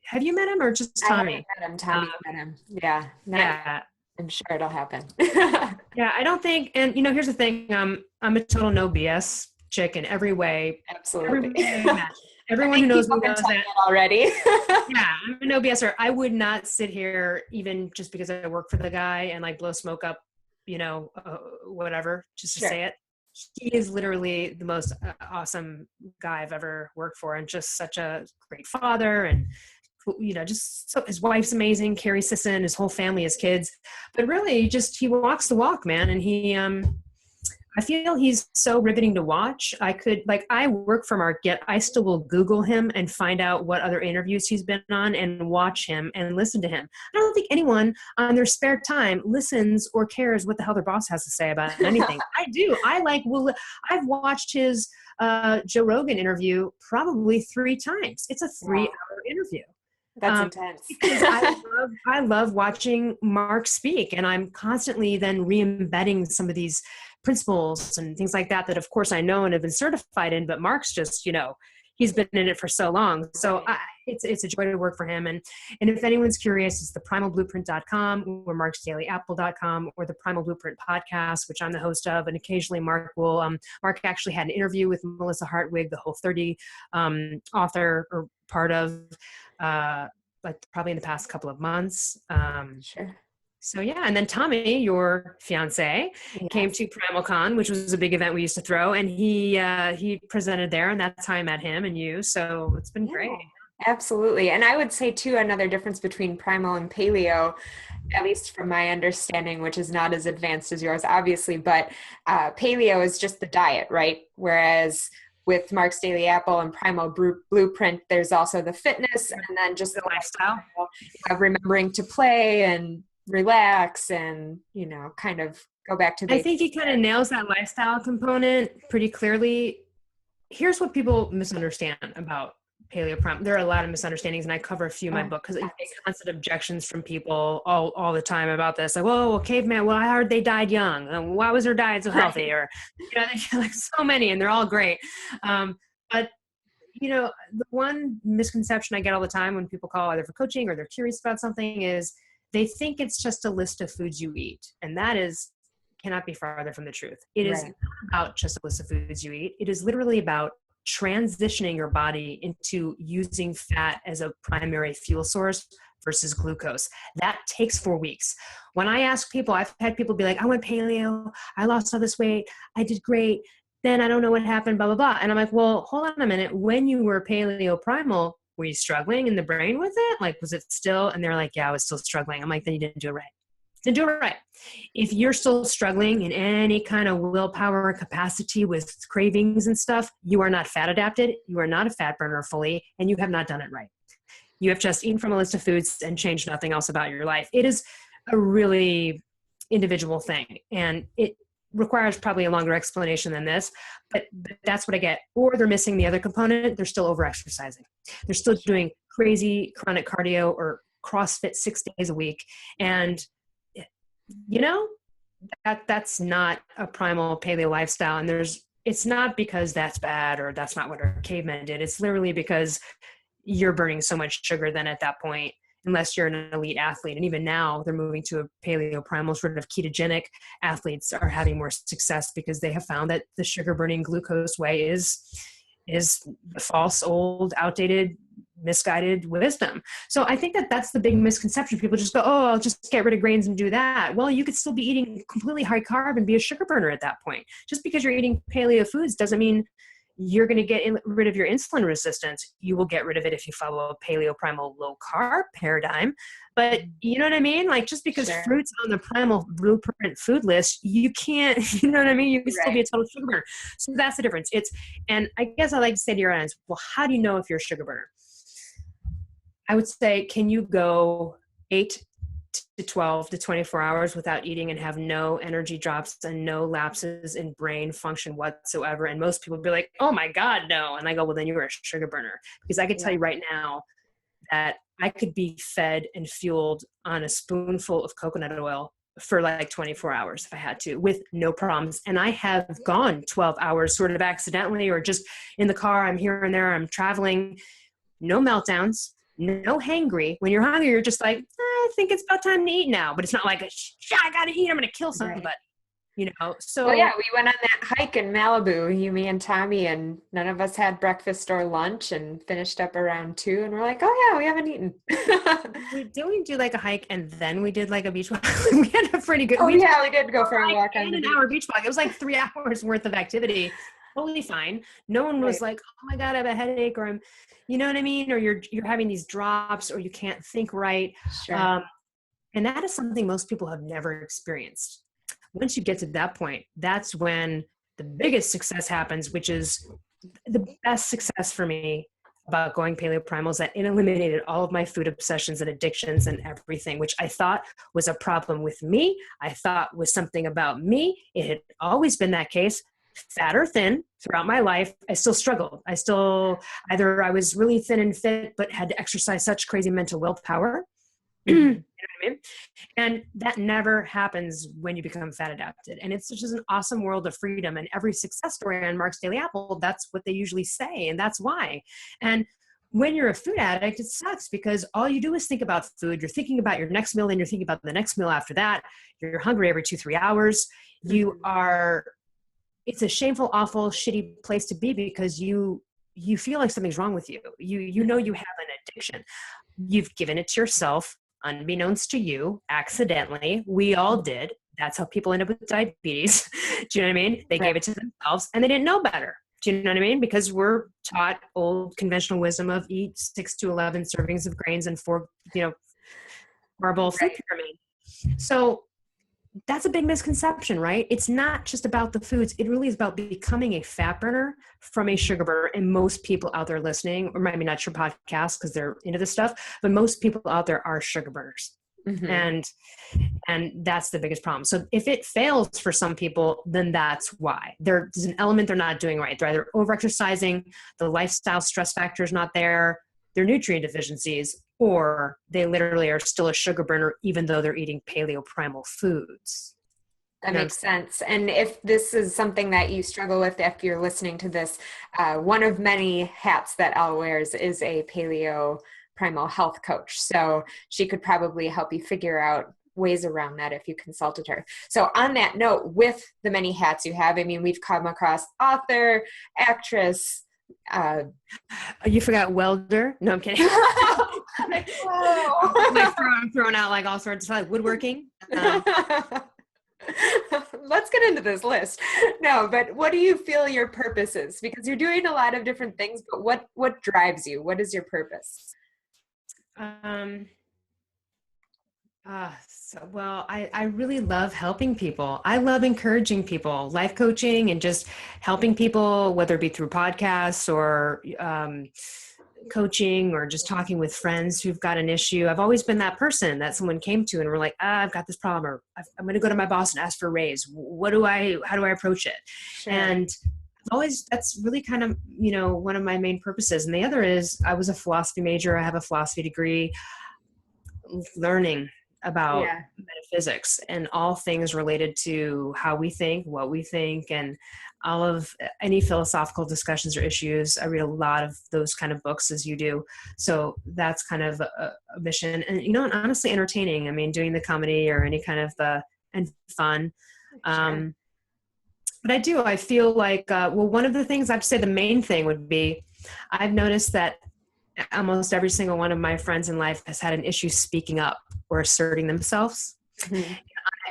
have you met him or just Tommy? I met him. Tommy met him. Yeah. Yeah. I'm sure it'll happen. Yeah, I don't think, and here's the thing, I'm a total no BS chick in every way. Absolutely. Every way you imagine. I Everyone who think knows people me can knows tell that. that already. Yeah, I'm a no BSer. I would not sit here even just because I work for the guy and like blow smoke up, whatever, just to Sure. say it. He is literally the most awesome guy I've ever worked for, and just such a great father, and just so his wife's amazing, Carrie Sisson, his whole family, his kids. But really, just he walks the walk, man, and I feel he's so riveting to watch. I work for Mark, yet I still will Google him and find out what other interviews he's been on and watch him and listen to him. I don't think anyone on their spare time listens or cares what the hell their boss has to say about anything. I do. I've watched his Joe Rogan interview probably 3 times. It's a 3-hour interview. That's intense. Because I love watching Mark speak, and I'm constantly then re-embedding some of these principles and things like that of course I know and have been certified in, but Mark's just, he's been in it for so long. So it's a joy to work for him. And if anyone's curious, it's the primalblueprint.com or marksdailyapple.com or the Primal Blueprint podcast, which I'm the host of. And occasionally Mark actually had an interview with Melissa Hartwig, the Whole30 author or part of, like probably in the past couple of months. Sure. So yeah, and then Tommy, your fiance, came to PrimalCon, which was a big event we used to throw, and he presented there, and that's how I met him and you. So it's been great. Absolutely. And I would say too, another difference between primal and paleo, at least from my understanding, which is not as advanced as yours, obviously, but paleo is just the diet, right? Whereas with Mark's Daily Apple and Primal Blueprint, there's also the fitness and then just the lifestyle of remembering to play and relax and, kind of go back to I think he kind of nails that lifestyle component pretty clearly. Here's what people misunderstand about paleo primal. There are a lot of misunderstandings, and I cover a few in my book because I get constant objections from people all the time about this. Like, whoa, caveman, well, I heard they died young. Why was their diet so healthy? Or, like so many, and they're all great. But the one misconception I get all the time when people call either for coaching or they're curious about something is they think it's just a list of foods you eat. And that cannot be farther from the truth. It is not about just a list of foods you eat. It is literally about transitioning your body into using fat as a primary fuel source versus glucose. That takes 4 weeks. When I ask people, I've had people be like, I went paleo, I lost all this weight, I did great, then I don't know what happened, blah, blah, blah. And I'm like, well, hold on a minute. When you were paleo primal, were you struggling in the brain with it? Like, was it still? And they're like, yeah, I was still struggling. I'm like, then you didn't do it right. Didn't do it right. If you're still struggling in any kind of willpower capacity with cravings and stuff, you are not fat adapted. You are not a fat burner fully, and you have not done it right. You have just eaten from a list of foods and changed nothing else about your life. It is a really individual thing, and it requires probably a longer explanation than this, but that's what I get. Or they're missing the other component. They're still over-exercising. They're still doing crazy chronic cardio or CrossFit 6 days a week. And, that's not a primal paleo lifestyle. And it's not because that's bad or that's not what our cavemen did. It's literally because you're burning so much sugar then at that point, unless you're an elite athlete. And even now they're moving to a paleo primal sort of ketogenic. Athletes are having more success because they have found that the sugar burning glucose way is false, old, outdated, misguided wisdom. So I think that's the big misconception. People just go, oh, I'll just get rid of grains and do that. Well, you could still be eating completely high carb and be a sugar burner at that point. Just because you're eating paleo foods doesn't mean you're going to get rid of your insulin resistance. You will get rid of it if you follow a paleo primal low carb paradigm. But you know what I mean? Like, just because fruit's on the Primal Blueprint food list, you can't, you know what I mean? You can still be a total sugar burner. So that's the difference. And I guess I like to say to your audience, well, how do you know if you're a sugar burner? I would say, can you go 8 to 12 to 24 hours without eating and have no energy drops and no lapses in brain function whatsoever? And most people would be like, oh my God, no. And I go, well, then you're a sugar burner. Because I could tell you right now that I could be fed and fueled on a spoonful of coconut oil for like 24 hours if I had to, with no problems. And I have gone 12 hours sort of accidentally, or just in the car, I'm here and there, I'm traveling, no meltdowns, no hangry. When you're hungry, you're just like, I think it's about time to eat now, but it's not like, I gotta eat, I'm gonna kill somebody, Right. So. Well, yeah, we went on that hike in Malibu, you, me, and Tommy, and none of us had breakfast or lunch and finished up around 2, and we're like, oh yeah, we haven't eaten. We do like a hike and then we did like a beach walk. We had a pretty good, Oh we did yeah, we did go for a walk on and the an beach. hour beach walk. It was like 3 hours worth of activity. Totally fine. No one was Right. like, oh my God, I have a headache, or I'm, you know what I mean? Or you're having these drops, or you can't think right. Sure. Um, and that is something most people have never experienced. Once you get to that point, that's when the biggest success happens, which is the best success for me about going paleo primal, is that it eliminated all of my food obsessions and addictions and everything, which I thought was a problem with me. I thought was something about me. It had always been that case, fat or thin, throughout my life. I still struggled. Either I was really thin and fit, but had to exercise such crazy mental willpower. You know Mhm. what I mean? And that never happens when you become fat adapted. And it's just an awesome world of freedom. And every success story on Mark's Daily Apple, that's what they usually say. And that's why. And when you're a food addict, it sucks because all you do is think about food. You're thinking about your next meal, then you're thinking about the next meal after that. You're hungry every 2-3 hours. Mhm. It's a shameful, awful, shitty place to be because you feel like something's wrong with you. You know you have an addiction. You've given it to yourself, unbeknownst to you, accidentally. We all did. That's how people end up with diabetes. Do you know what I mean? They Right. gave it to themselves and they didn't know better. Do you know what I mean? Because we're taught old conventional wisdom of eat 6 to 11 servings of grains and 4, barbell food Right. pyramid. So that's a big misconception, right? It's not just about the foods. It really is about becoming a fat burner from a sugar burner. And most people out there listening, or maybe not your podcast because they're into this stuff, but most people out there are sugar burners. Mhm. And that's the biggest problem. So if it fails for some people, then that's why. There's an element they're not doing right. They're either overexercising, the lifestyle stress factor is not there, their nutrient deficiencies, or they literally are still a sugar burner even though they're eating paleo primal foods. That You know what I'm makes sense. And if this is something that you struggle with, if you're listening to this, one of many hats that Elle wears is a paleo primal health coach. So she could probably help you figure out ways around that if you consulted her. So on that note, with the many hats you have, I mean, we've come across author, actress. You forgot welder? No, I'm kidding. I'm throwing out like all sorts of like woodworking. Let's get into this list. No, but what do you feel your purpose is? Because you're doing a lot of different things, but what drives you? What is your purpose? I really love helping people. I love encouraging people, life coaching and just helping people, whether it be through podcasts or coaching or just talking with friends who've got an issue. I've always been that person that someone came to and we're like, I've got this problem, or I'm going to go to my boss and ask for a raise. How do I approach it? Sure. And that's really kind of, one of my main purposes. And the other is I was a philosophy major. I have a philosophy degree. Learning about Yeah. metaphysics and all things related to how we think, what we think, and all of any philosophical discussions or issues. I read a lot of those kind of books as you do. So that's kind of a mission. And, and honestly entertaining. I mean, doing the comedy or any kind of and fun. Sure. But I feel like, one of the things I'd say the main thing would be, I've noticed that almost every single one of my friends in life has had an issue speaking up or asserting themselves. Mm-hmm.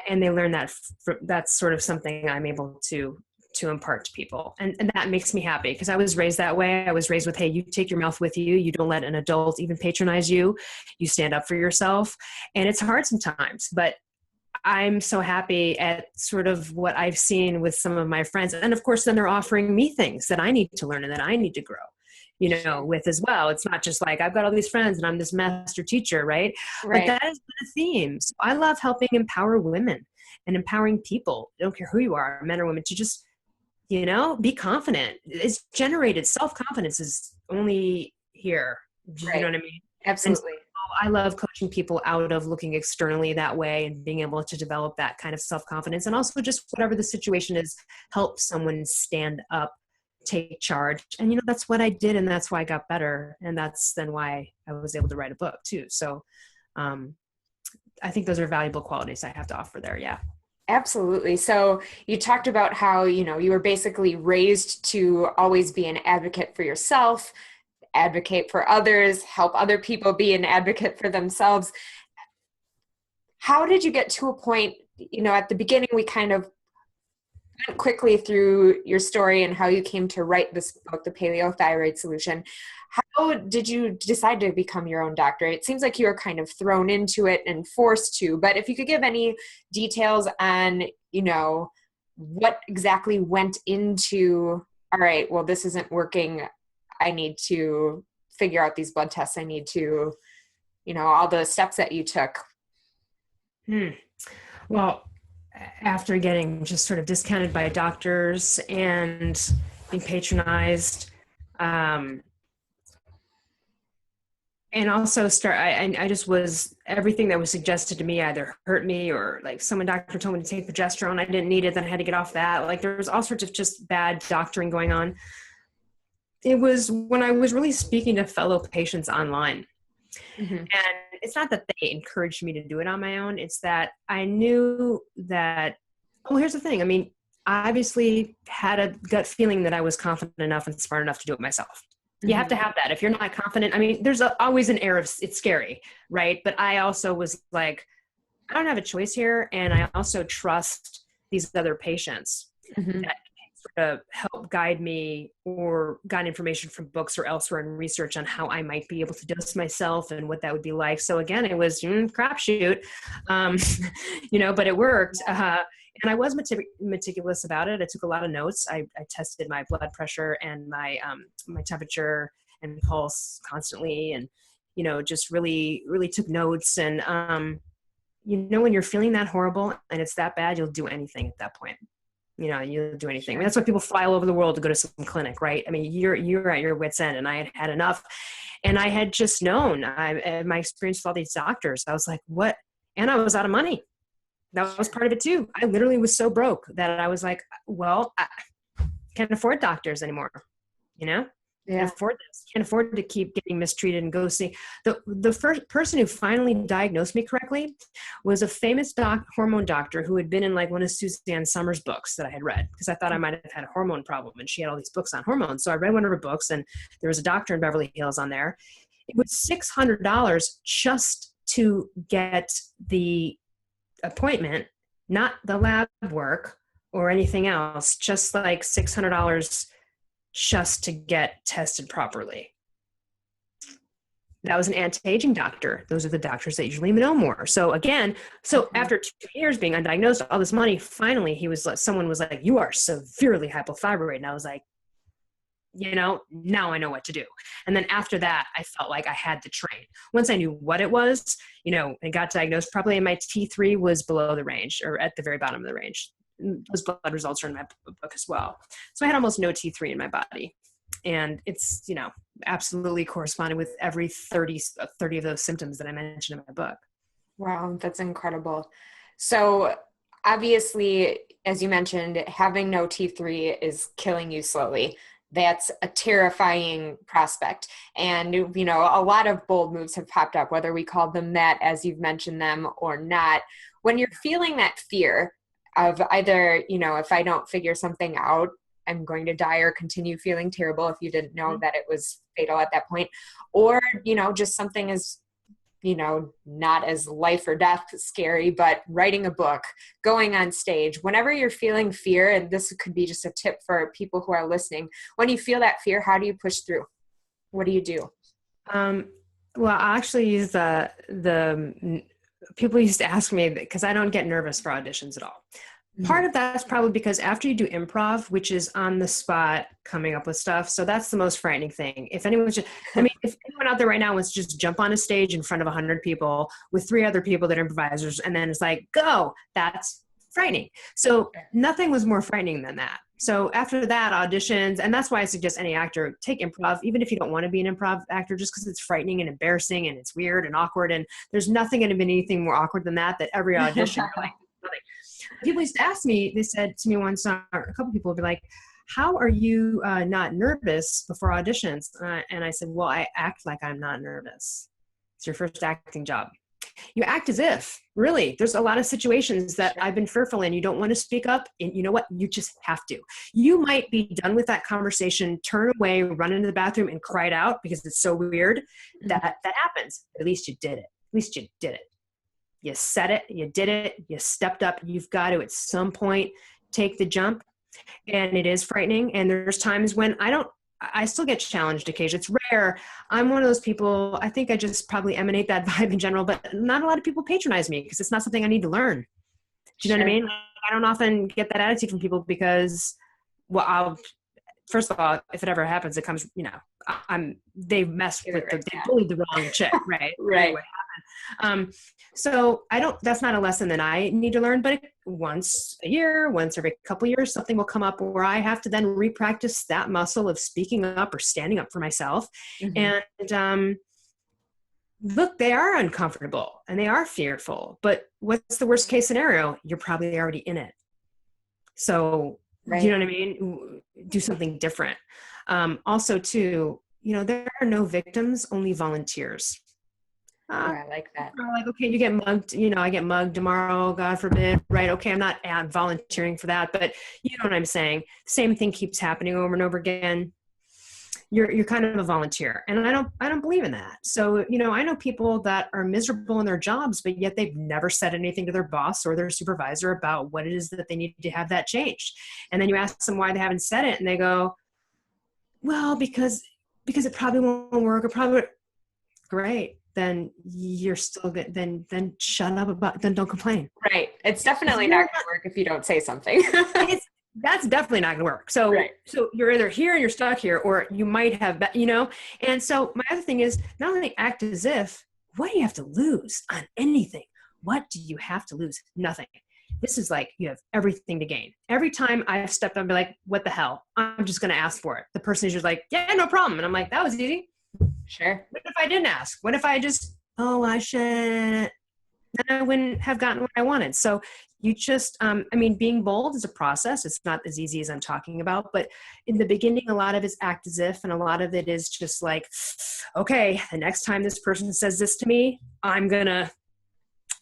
And they learn that that's sort of something I'm able to impart to people. And that makes me happy because I was raised that way. I was raised with, hey, you take your mouth with you. You don't let an adult even patronize you. You stand up for yourself. And it's hard sometimes, but I'm so happy at sort of what I've seen with some of my friends. And of course, then they're offering me things that I need to learn and that I need to grow, with as well. It's not just like I've got all these friends and I'm this master teacher, right? But Right. that has been a theme. So I love helping empower women and empowering people. I don't care who you are, men or women, to just, be confident. It's generated. Self-confidence is only here. Do you Right. know what I mean? Absolutely. I love coaching people out of looking externally that way and being able to develop that kind of self-confidence, and also just whatever the situation is, help someone stand up, take charge. And, that's what I did. And that's why I got better. And that's then why I was able to write a book too. So, I think those are valuable qualities I have to offer there. Yeah. Absolutely. So you talked about how, you were basically raised to always be an advocate for yourself, advocate for others, help other people be an advocate for themselves. How did you get to a point, at the beginning, we kind of went quickly through your story and how you came to write this book, The Paleo Thyroid Solution. How did you decide to become your own doctor? It seems like you were kind of thrown into it and forced to, but if you could give any details on, what exactly went into, all right, well, this isn't working. I need to figure out these blood tests. I need to, all the steps that you took. Well, after getting just sort of discounted by doctors and being patronized, and also I just was, everything that was suggested to me either hurt me, or like doctor told me to take progesterone. I didn't need it. Then I had to get off that. Like there was all sorts of just bad doctoring going on. It was when I was really speaking to fellow patients online. Mm-hmm. And it's not that they encouraged me to do it on my own. It's that I knew that, here's the thing. I mean, I obviously had a gut feeling that I was confident enough and smart enough to do it myself. You have to have that. If you're not confident, I mean, there's always an air of it's scary, right? But I also was like, I don't have a choice here. And I also trust these other patients that can sort of help guide me or guide information from books or elsewhere in research on how I might be able to dose myself and what that would be like. So again, it was crapshoot, but it worked. And I was meticulous about it. I took a lot of notes. I tested my blood pressure and my temperature and pulse constantly, and just really, really took notes. And when you're feeling that horrible and it's that bad, you'll do anything at that point. You'll do anything. I mean, that's why people fly all over the world to go to some clinic, right? I mean, you're at your wit's end, and I had enough, and I had just known. My experience with all these doctors, I was like, what? And I was out of money. That was part of it too. I literally was so broke that I was like, well, I can't afford doctors anymore. Can't afford this. Can't afford to keep getting mistreated and go see. The first person who finally diagnosed me correctly was a famous hormone doctor who had been in like one of Suzanne Summers' books that I had read, because I thought I might have had a hormone problem, and she had all these books on hormones. So I read one of her books, and there was a doctor in Beverly Hills on there. It was $600 just to get the appointment, not the lab work or anything else, just like $600 just to get tested properly. That was an anti-aging doctor. Those are the doctors that usually know more. So again, after 2 years being undiagnosed, all this money, finally someone was like, you are severely hypothyroid. And I was like, now I know what to do. And then after that, I felt like I had to train. Once I knew what it was, and got diagnosed properly, and my T3 was below the range, or at the very bottom of the range. Those blood results are in my book as well. So I had almost no T3 in my body. And it's, absolutely corresponded with every 30 of those symptoms that I mentioned in my book. Wow, that's incredible. So obviously, as you mentioned, having no T3 is killing you slowly. That's a terrifying prospect. And, a lot of bold moves have popped up, whether we call them that, as you've mentioned them, or not. When you're feeling that fear of either, if I don't figure something out, I'm going to die, or continue feeling terrible if you didn't know that it was fatal at that point, or, just something is, not as life or death scary, but writing a book, going on stage, whenever you're feeling fear, and this could be just a tip for people who are listening, when you feel that fear, how do you push through? What do you do? Well, I actually use the people used to ask me, because I don't get nervous for auditions at all. Part of that's probably because after you do improv, which is on the spot coming up with stuff, so that's the most frightening thing. If anyone out there right now wants to just jump on a stage in front of 100 people with 3 other people that are improvisers, and then it's like, go, that's frightening. So nothing was more frightening than that. So after that, auditions, and that's why I suggest any actor take improv, even if you don't want to be an improv actor, just because it's frightening and embarrassing and it's weird and awkward, and there's nothing going to be anything more awkward than that every audition, you're like, nothing. People used to ask me, they said to me once, or a couple people would be like, how are you not nervous before auditions? And I said, well, I act like I'm not nervous. It's your first acting job. You act as if, really, there's a lot of situations that I've been fearful in. You don't want to speak up, and you know what? You just have to. You might be done with that conversation, turn away, run into the bathroom and cry it out because it's so weird that happens. At least you did it. At least you did it. You said it, you did it, you stepped up. You've got to, at some point, take the jump. And it is frightening. And there's times when I still get challenged occasionally. It's rare. I'm one of those people, I think I just probably emanate that vibe in general, but not a lot of people patronize me because it's not something I need to learn. Do you know what I mean? I don't often get that attitude from people because, well, first of all, if it ever happens, it comes, they messed with, they bullied the wrong chick, right? Right. So that's not a lesson that I need to learn, but once a year, once every couple of years, something will come up where I have to then repractice that muscle of speaking up or standing up for myself. And, look, they are uncomfortable and they are fearful, but what's the worst case scenario? You're probably already in it. So, you know what I mean? Do something different. Also too, there are no victims, only volunteers. I like that. Like, okay, you get mugged, I get mugged tomorrow, God forbid, right? Okay, I'm not volunteering for that, but you know what I'm saying? Same thing keeps happening over and over again. You're kind of a volunteer. And I don't believe in that. So, I know people that are miserable in their jobs, but yet they've never said anything to their boss or their supervisor about what it is that they need to have that changed. And then you ask them why they haven't said it, and they go, well, because it probably won't work, or probably, great. Then you're still good. Then shut up then don't complain. Right. It's definitely not going to work if you don't say something. That's definitely not going to work. So, so you're either here and you're stuck here, or you might have, and so my other thing is not only act as if, what do you have to lose on anything? What do you have to lose? Nothing. This is like, you have everything to gain. Every time I've stepped up and be like, what the hell? I'm just going to ask for it. The person is just like, yeah, no problem. And I'm like, that was easy. Sure. What if I didn't ask? What if I just, I shouldn't, then I wouldn't have gotten what I wanted. So you just, being bold is a process. It's not as easy as I'm talking about, but in the beginning, a lot of it's act as if, and a lot of it is just like, okay, the next time this person says this to me, I'm going to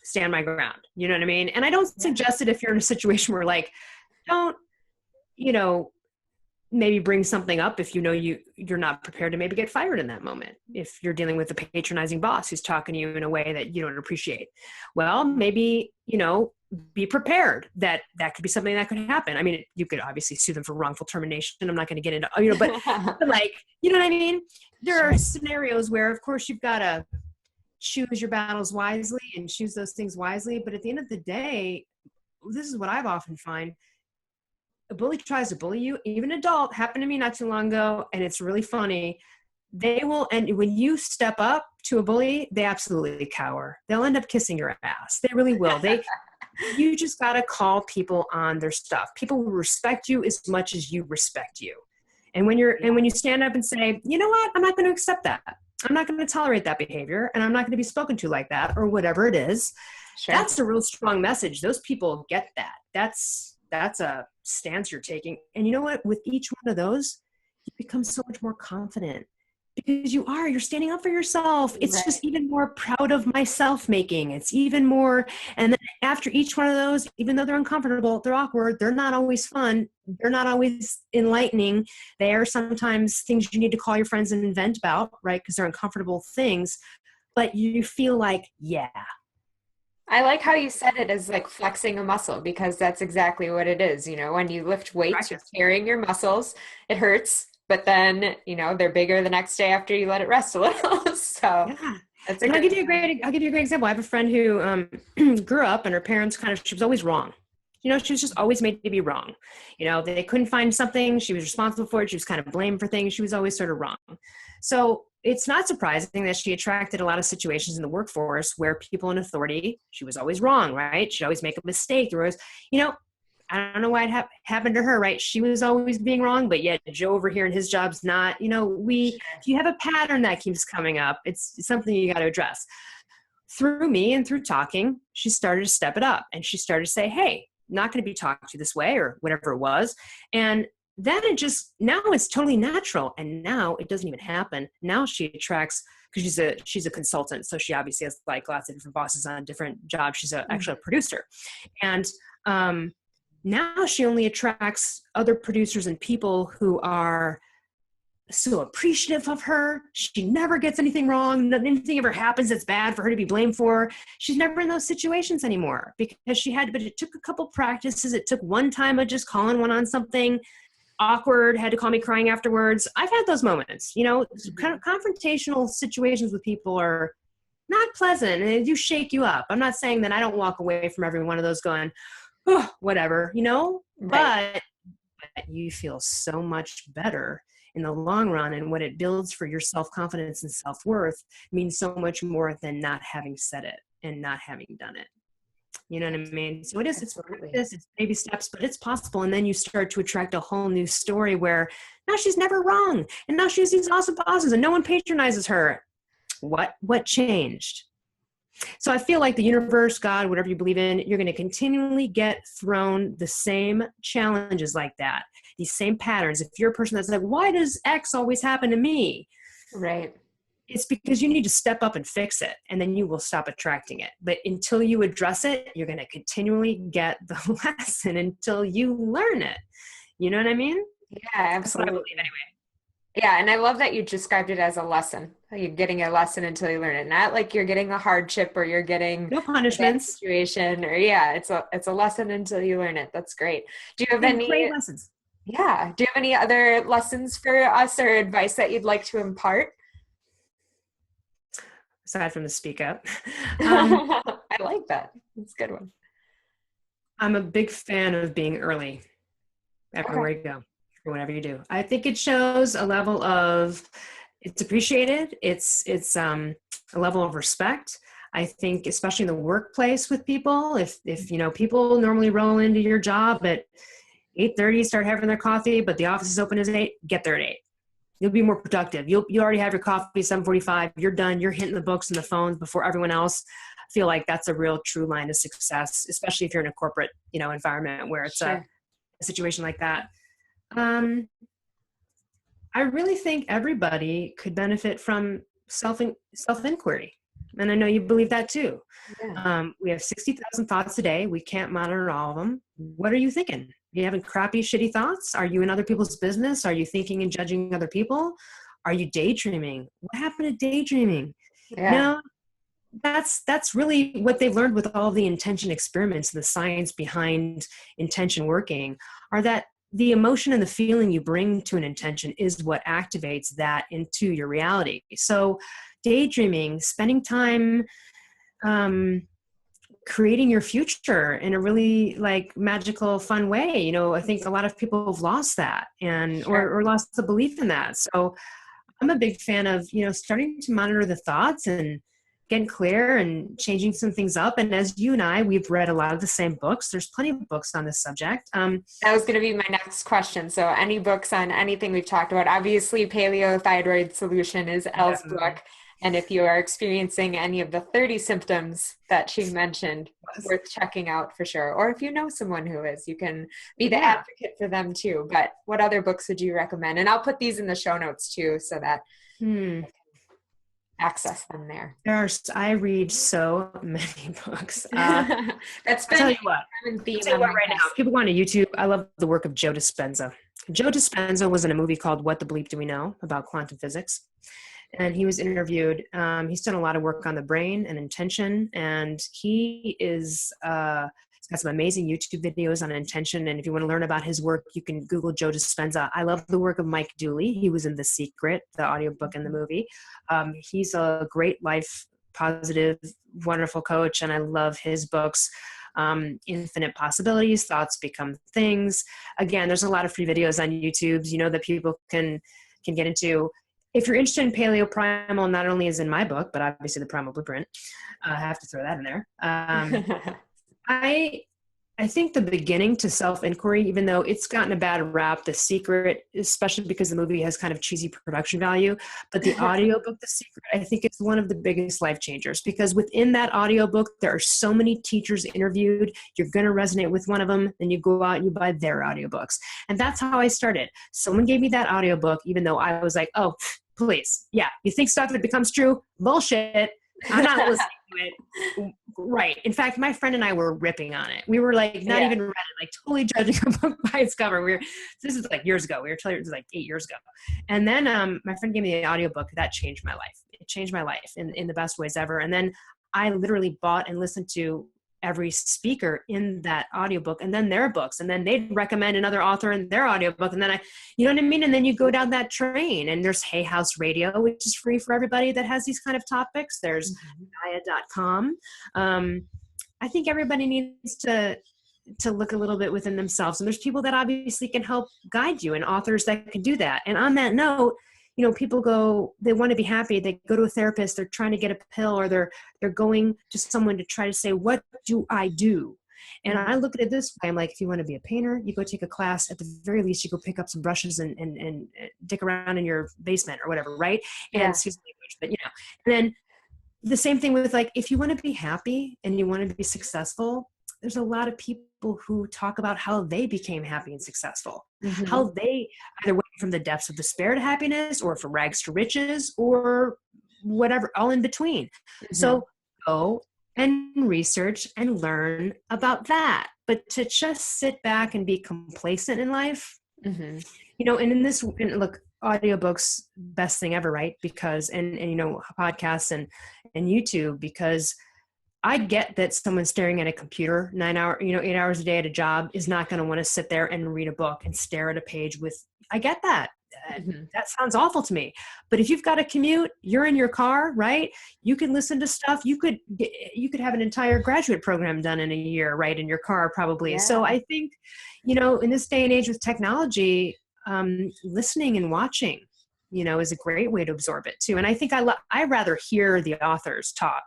stand my ground. You know what I mean? And I don't suggest it if you're in a situation where like, don't, maybe bring something up if you're not prepared to maybe get fired in that moment. If you're dealing with a patronizing boss who's talking to you in a way that you don't appreciate, well, maybe, be prepared that could be something that could happen. I mean, you could obviously sue them for wrongful termination. I'm not going to get into, but like, you know what I mean? There are scenarios where, of course, you've got to choose your battles wisely and choose those things wisely. But at the end of the day, this is what I've often find. A bully tries to bully you, even an adult, happened to me not too long ago, and it's really funny. They will, and when you step up to a bully, they absolutely cower. They'll end up kissing your ass. They really will. You just got to call people on their stuff. People will respect you as much as you respect you. And when you stand up and say, you know what, I'm not going to accept that. I'm not going to tolerate that behavior, and I'm not going to be spoken to like that, or whatever it is. Sure. That's a real strong message. Those people get that. That's a stance you're taking. And you know what? With each one of those, you become so much more confident because you're standing up for yourself. It's just even more proud of myself making. It's even more. And then after each one of those, even though they're uncomfortable, they're awkward, they're not always fun, they're not always enlightening. They are sometimes things you need to call your friends and vent about, right? Because they're uncomfortable things, but you feel like, yeah. I like how you said it as like flexing a muscle, because that's exactly what it is. When you lift weights, you're carrying your muscles, it hurts, but then, they're bigger the next day after you let it rest a little. So that's I'll give you a great example. I have a friend who grew up and her parents she was always wrong. She was just always made to be wrong. They couldn't find something. She was responsible for it. She was kind of blamed for things. She was always sort of wrong. So it's not surprising that she attracted a lot of situations in the workforce where people in authority, she was always wrong, right? She'd always make a mistake. There was, I don't know why it happened to her, right? She was always being wrong, but yet Joe over here in his job's not, if you have a pattern that keeps coming up, it's something you got to address. Through me and through talking, she started to step it up, and she started to say, hey, not going to be talked to this way, or whatever it was. And then now it's totally natural. And now it doesn't even happen. Now she attracts, because she's a consultant. So she obviously has like lots of different bosses on different jobs. She's actually a producer. And now she only attracts other producers and people who are so appreciative of her. She never gets anything wrong. Anything ever happens that's bad for her to be blamed for. She's never in those situations anymore because but it took a couple practices. It took one time of just calling one on something awkward, had to call me crying afterwards. I've had those moments, kind of confrontational situations with people are not pleasant and they do shake you up. I'm not saying that I don't walk away from every one of those going, oh, whatever, right. But you feel so much better in the long run, and what it builds for your self-confidence and self-worth means so much more than not having said it and not having done it. You know what I mean? So it's baby steps, but it's possible. And then you start to attract a whole new story where now she's never wrong. And now she has these awesome bosses and no one patronizes her. What changed? So I feel like the universe, God, whatever you believe in, you're going to continually get thrown the same challenges like that, these same patterns. If you're a person that's like, why does X always happen to me? Right. It's because you need to step up and fix it, and then you will stop attracting it. But until you address it, you're going to continually get the lesson until you learn it. You know what I mean? Yeah, absolutely. That's what I believe anyway. Yeah, and I love that you described it as a lesson. You're getting a lesson until you learn it. Not like you're getting a hardship or you're getting no punishments situation, or it's a lesson until you learn it. That's great. Do you have any great lessons? Yeah. Do you have any other lessons for us or advice that you'd like to impart? Aside from the speak up. I like that. That's a good one. I'm a big fan of being early everywhere you go, or whatever you do. I think it shows a level of, it's appreciated. It's a level of respect. I think, especially in the workplace with people, if people normally roll into your job at 8:30, start having their coffee, but the office is open at 8, get there at 8. You'll be more productive. You already have your coffee, 7:45, you're done. You're hitting the books and the phones before everyone else. I feel like that's a real true line of success, especially if you're in a corporate, environment where it's a situation like that. I really think everybody could benefit from self-inquiry. And I know you believe that too. Yeah. We have 60,000 thoughts a day. We can't monitor all of them. What are you thinking? Are you having crappy, shitty thoughts? Are you in other people's business? Are you thinking and judging other people? Are you daydreaming? What happened to daydreaming? Yeah. That's really what they've learned with all the intention experiments, the science behind intention working, are that the emotion and the feeling you bring to an intention is what activates that into your reality. So daydreaming, spending time creating your future in a really magical, fun way. I think a lot of people have lost that or lost the belief in that. So I'm a big fan of, starting to monitor the thoughts and getting clear and changing some things up. And as you and I, we've read a lot of the same books. There's plenty of books on this subject. That was going to be my next question. So any books on anything we've talked about? Obviously, Paleo Thyroid Solution is Elle's book. And if you are experiencing any of the 30 symptoms that she mentioned, worth checking out for sure. Or if you know someone who is, you can be the advocate for them too. But what other books would you recommend? And I'll put these in the show notes too, so that you can access them there. I read so many books. That's been I'll tell you what right now. People go on to YouTube. I love the work of Joe Dispenza. Joe Dispenza was in a movie called What the Bleep Do We Know? About quantum physics. And he was interviewed. He's done a lot of work on the brain and intention. And he is, he's got some amazing YouTube videos on intention. And if you want to learn about his work, you can Google Joe Dispenza. I love the work of Mike Dooley. He was in The Secret, the audiobook and the movie. He's a great life, positive, wonderful coach. And I love his books. Infinite Possibilities, Thoughts Become Things. Again, there's a lot of free videos on YouTube, that people can get into. If you're interested in paleo, primal not only is in my book, but obviously the Primal Blueprint. I have to throw that in there. I think the beginning to self-inquiry, even though it's gotten a bad rap, The Secret, especially because the movie has kind of cheesy production value, but the audiobook, The Secret, I think it's one of the biggest life changers, because within that audiobook, there are so many teachers interviewed. You're going to resonate with one of them, then you go out and you buy their audiobooks. And that's how I started. Someone gave me that audiobook, even though I was like, oh, please. Yeah. You think stuff that becomes true? Bullshit. I'm not listening to it. Right. In fact, my friend and I were ripping on it. We were like, not even read it, like totally judging a book by its cover. This is like years ago. We were telling it was like 8 years ago. And then my friend gave me the audiobook. That changed my life. It changed my life in the best ways ever. And then I literally bought and listened to every speaker in that audiobook, and then their books, and then they'd recommend another author in their audiobook. And then you know what I mean? And then you go down that train, and there's Hay House Radio, which is free for everybody that has these kind of topics. There's Gaia.com. I think everybody needs to look a little bit within themselves. And there's people that obviously can help guide you, and authors that can do that. And on that note, you know, people they want to be happy. They go to a therapist, they're trying to get a pill, or they're going to someone to try to say, what do I do? And I look at it this way. I'm like, if you want to be a painter, you go take a class. At the very least, you go pick up some brushes and dick around in your basement or whatever. Right. And excuse me, but you know, and then the same thing with, like, if you want to be happy and you want to be successful, there's a lot of people who talk about how they became happy and successful, how they either went from the depths of despair to happiness, or from rags to riches, or whatever, all in between. So go and research and learn about that. But to just sit back and be complacent in life, you know, and look, audiobooks, best thing ever, right? Because, and you know, podcasts and YouTube, because I get that someone staring at a computer 8 hours a day at a job is not going to want to sit there and read a book and stare at a page I get that. That sounds awful to me. But if you've got a commute, you're in your car, right? You can listen to stuff. You could have an entire graduate program done in a year, right? In your car, probably. Yeah. So I think, you know, in this day and age with technology, listening and watching, you know, is a great way to absorb it too. And I think I rather hear the authors talk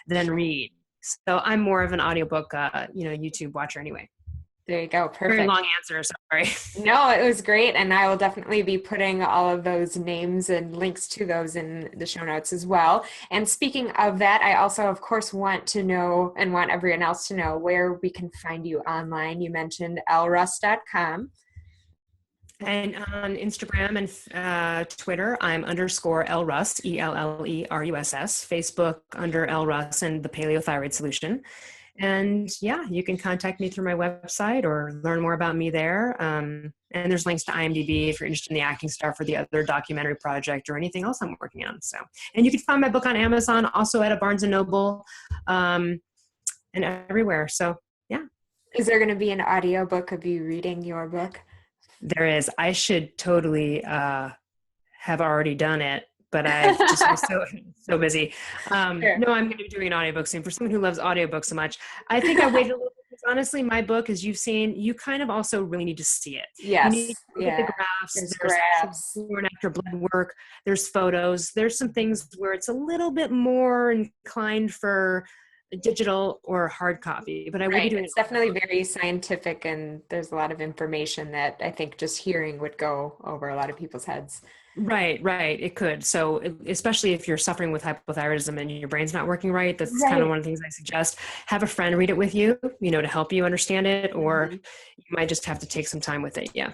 than read. So I'm more of an audiobook, YouTube watcher anyway. There you go. Perfect. Very long answer. Sorry. No, it was great. And I will definitely be putting all of those names and links to those in the show notes as well. And speaking of that, I also, of course, want to know, and want everyone else to know, where we can find you online. You mentioned elleruss.com. And on Instagram and Twitter, I'm _Elle Russ, ELLERUSS, Facebook under Elle Russ and the Paleo Thyroid Solution. And yeah, you can contact me through my website or learn more about me there. And there's links to IMDb if you're interested in the acting stuff or the other documentary project or anything else I'm working on. So, and you can find my book on Amazon, also at a Barnes & Noble, and everywhere. So yeah. Is there going to be an audiobook of you reading your book? There is. I should totally have already done it, but I've just been so busy. Sure. No, I'm going to be doing an audiobook soon. For someone who loves audiobooks so much, I think I waited a little bit because honestly, my book, as you've seen, you kind of also really need to see it. Yes. You need to look at the graphs. There's graphs. Before and after blood work. There's photos. There's some things where it's a little bit more inclined for digital or hard copy, but I will be doing it's definitely very scientific, and there's a lot of information that I think just hearing would go over a lot of people's heads. Right. It could. So especially if you're suffering with hypothyroidism and your brain's not working right, that's kind of one of the things I suggest. Have a friend read it with you, to help you understand it, or you might just have to take some time with it. Yeah.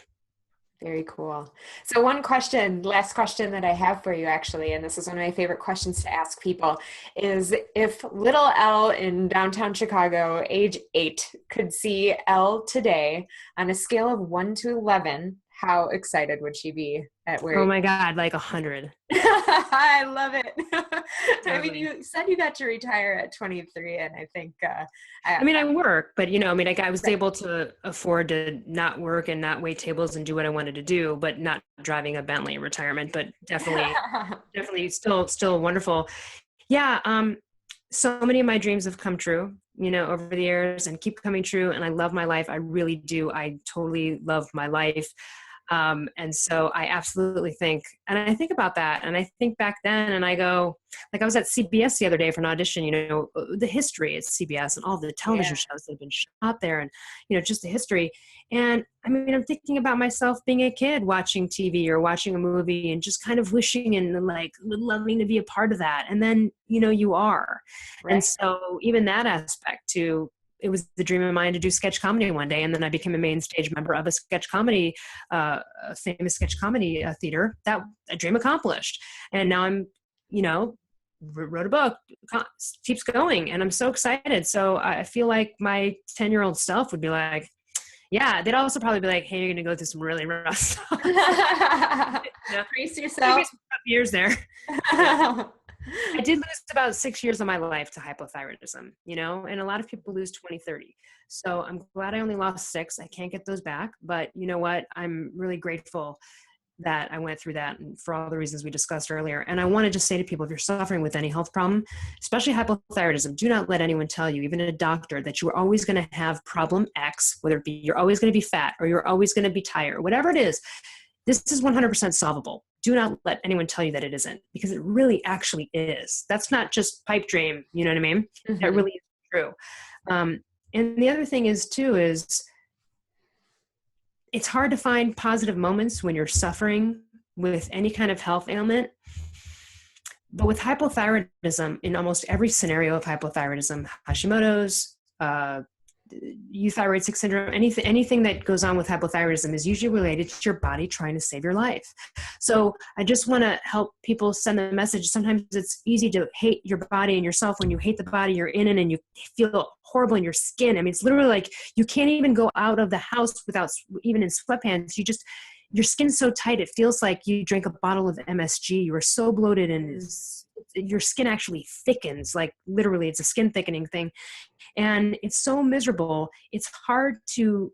Very cool. So last question that I have for you actually, and this is one of my favorite questions to ask people, is if little Elle in downtown Chicago, age 8, could see Elle today on a scale of 1 to 11, how excited would she be at where? Oh my God, like 100. I love it. Totally. I mean, you said you got to retire at 23, and I think, I work, but I was able to afford to not work and not wait tables and do what I wanted to do, but not driving a Bentley in retirement, but definitely still wonderful. Yeah. So many of my dreams have come true, over the years and keep coming true. And I love my life. I really do. I totally love my life. And so I absolutely think, and I think about that, and I think back then, and I go, like I was at CBS the other day for an audition, the history at CBS and all the television shows that have been shot there, and, just the history. And I mean, I'm thinking about myself being a kid watching TV or watching a movie and just kind of wishing and like loving to be a part of that. And then, you are. Right. And so even that aspect too, it was the dream of mine to do sketch comedy one day. And then I became a main stage member of a sketch comedy, a famous sketch comedy theater. That a dream accomplished. And now I'm, wrote a book, keeps going. And I'm so excited. So I feel like my 10-year-old self would be like, yeah, they'd also probably be like, hey, you're going to go through some really rough stuff. Brace yourself. Some tough years there. I did lose about 6 years of my life to hypothyroidism, and a lot of people lose 20, 30. So I'm glad I only lost 6. I can't get those back. But you know what? I'm really grateful that I went through that, and for all the reasons we discussed earlier. And I want to just say to people, if you're suffering with any health problem, especially hypothyroidism, do not let anyone tell you, even a doctor, that you are always going to have problem X, whether it be you're always going to be fat or you're always going to be tired, whatever it is. This is 100% solvable. Do not let anyone tell you that it isn't, because it really actually is. That's not just pipe dream. You know what I mean? Mm-hmm. That really is true. And the other thing is too, is it's hard to find positive moments when you're suffering with any kind of health ailment. But with hypothyroidism, in almost every scenario of hypothyroidism, Hashimoto's, euthyroid 6 syndrome, anything that goes on with hypothyroidism is usually related to your body trying to save your life. So I just want to help people send the message. Sometimes it's easy to hate your body and yourself when you hate the body you're in, and you feel horrible in your skin. I mean, it's literally like you can't even go out of the house without, even in sweatpants. Your skin's so tight, it feels like you drank a bottle of MSG. You are so bloated, and your skin actually thickens, like literally it's a skin thickening thing. And it's so miserable. It's hard to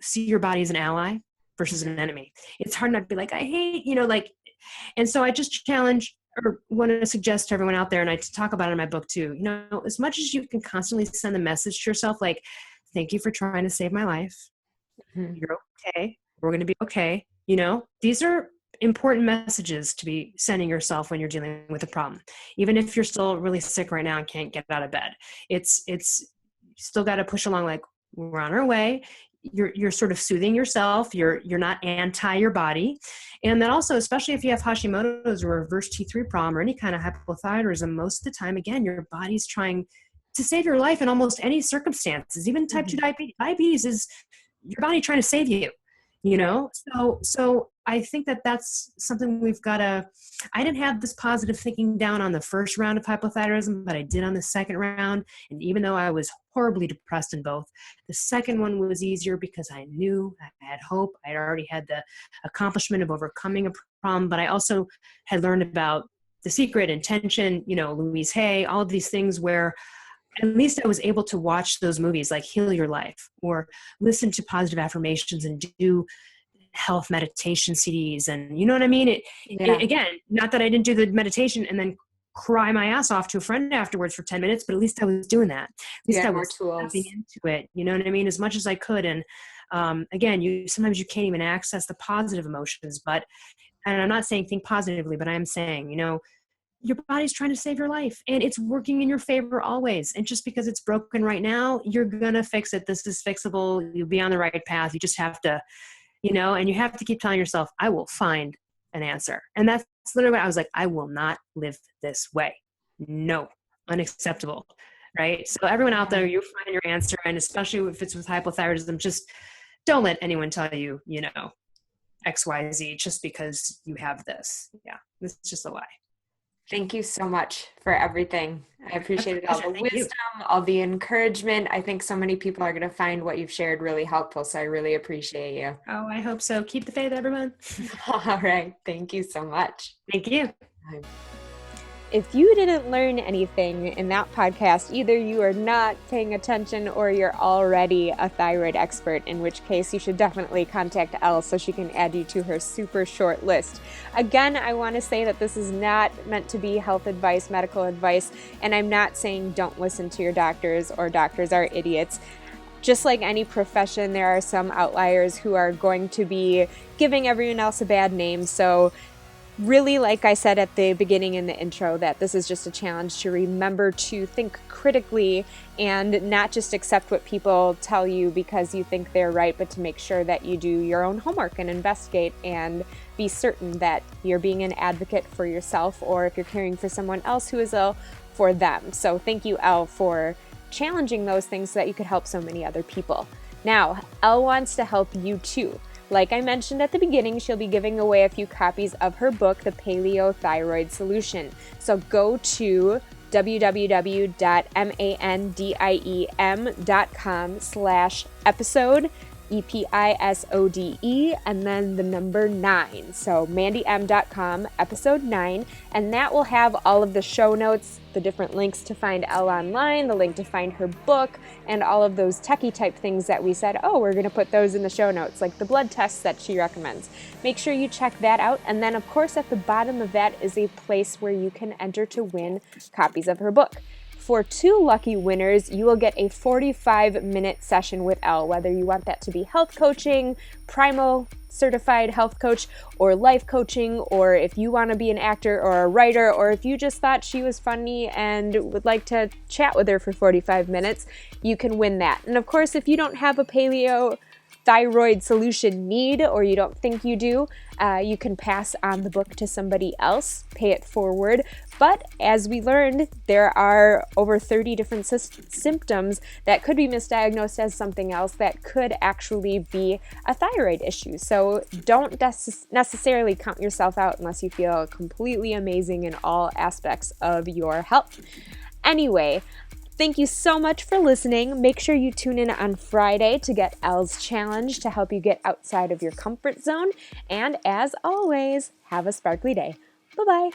see your body as an ally versus an enemy. It's hard not to be like, I hate, and so I just challenge or want to suggest to everyone out there, and I talk about it in my book too, as much as you can constantly send a message to yourself, like, thank you for trying to save my life. Mm-hmm. You're okay. We're going to be okay. These are important messages to be sending yourself when you're dealing with a problem. Even if you're still really sick right now and can't get out of bed, it's still got to push along, like, we're on our way. You're sort of soothing yourself. You're not anti your body. And then also, especially if you have Hashimoto's or reverse T3 problem or any kind of hypothyroidism, most of the time, again, your body's trying to save your life in almost any circumstances. Even type 2 diabetes. Diabetes is your body trying to save you. So I think that that's something we've got to, I didn't have this positive thinking down on the first round of hypothyroidism, but I did on the second round. And even though I was horribly depressed in both, the second one was easier because I knew I had hope. I'd already had the accomplishment of overcoming a problem, but I also had learned about The Secret, Intention, Louise Hay, all of these things where at least I was able to watch those movies like Heal Your Life, or listen to positive affirmations and do health meditation CDs. And you know what I mean? It, again, not that I didn't do the meditation and then cry my ass off to a friend afterwards for 10 minutes, but at least I was doing that. At least I was stepping into it, you know what I mean? As much as I could. And again, sometimes you can't even access the positive emotions, and I'm not saying think positively, but I am saying, your body's trying to save your life, and it's working in your favor always. And just because it's broken right now, you're going to fix it. This is fixable. You'll be on the right path. You just have to, and you have to keep telling yourself, I will find an answer. And that's literally what I was like, I will not live this way. No, unacceptable. Right. So everyone out there, you find your answer. And especially if it's with hypothyroidism, just don't let anyone tell you, X, Y, Z, just because you have this. Yeah. This is just a lie. Thank you so much for everything. I appreciate all the wisdom, all the encouragement. I think so many people are going to find what you've shared really helpful. So I really appreciate you. Oh, I hope so. Keep the faith, everyone. All right. Thank you so much. Thank you. If you didn't learn anything in that podcast, either you are not paying attention or you're already a thyroid expert, in which case you should definitely contact Elle so she can add you to her super short list. Again, I want to say that this is not meant to be health advice, medical advice, and I'm not saying don't listen to your doctors or doctors are idiots. just like any profession, there are some outliers who are going to be giving everyone else a bad name. So really, like I said at the beginning in the intro, that this is just a challenge to remember to think critically and not just accept what people tell you because you think they're right, but to make sure that you do your own homework and investigate and be certain that you're being an advocate for yourself, or if you're caring for someone else who is ill, for them. So thank you, Elle, for challenging those things so that you could help so many other people. Now, Elle wants to help you too. Like I mentioned at the beginning, she'll be giving away a few copies of her book, The Paleo Thyroid Solution. So go to www.mandiem.com/episode, EPISODE, and then the number 9. So mandym.com, episode 9, and that will have all of the show notes, the different links to find Elle online, the link to find her book, and all of those techie type things that we said, oh, we're going to put those in the show notes, like the blood tests that she recommends. Make sure you check that out. And then, of course, at the bottom of that is a place where you can enter to win copies of her book. For 2 lucky winners, you will get a 45-minute session with Elle, whether you want that to be health coaching, primal certified health coach, or life coaching, or if you want to be an actor or a writer, or if you just thought she was funny and would like to chat with her for 45 minutes, you can win that. And of course, if you don't have a Paleo Thyroid Solution need, or you don't think you do, you can pass on the book to somebody else, pay it forward. But as we learned, there are over 30 different symptoms that could be misdiagnosed as something else that could actually be a thyroid issue. So don't necessarily count yourself out unless you feel completely amazing in all aspects of your health. Anyway, thank you so much for listening. Make sure you tune in on Friday to get Elle's challenge to help you get outside of your comfort zone. And as always, have a sparkly day. Bye-bye.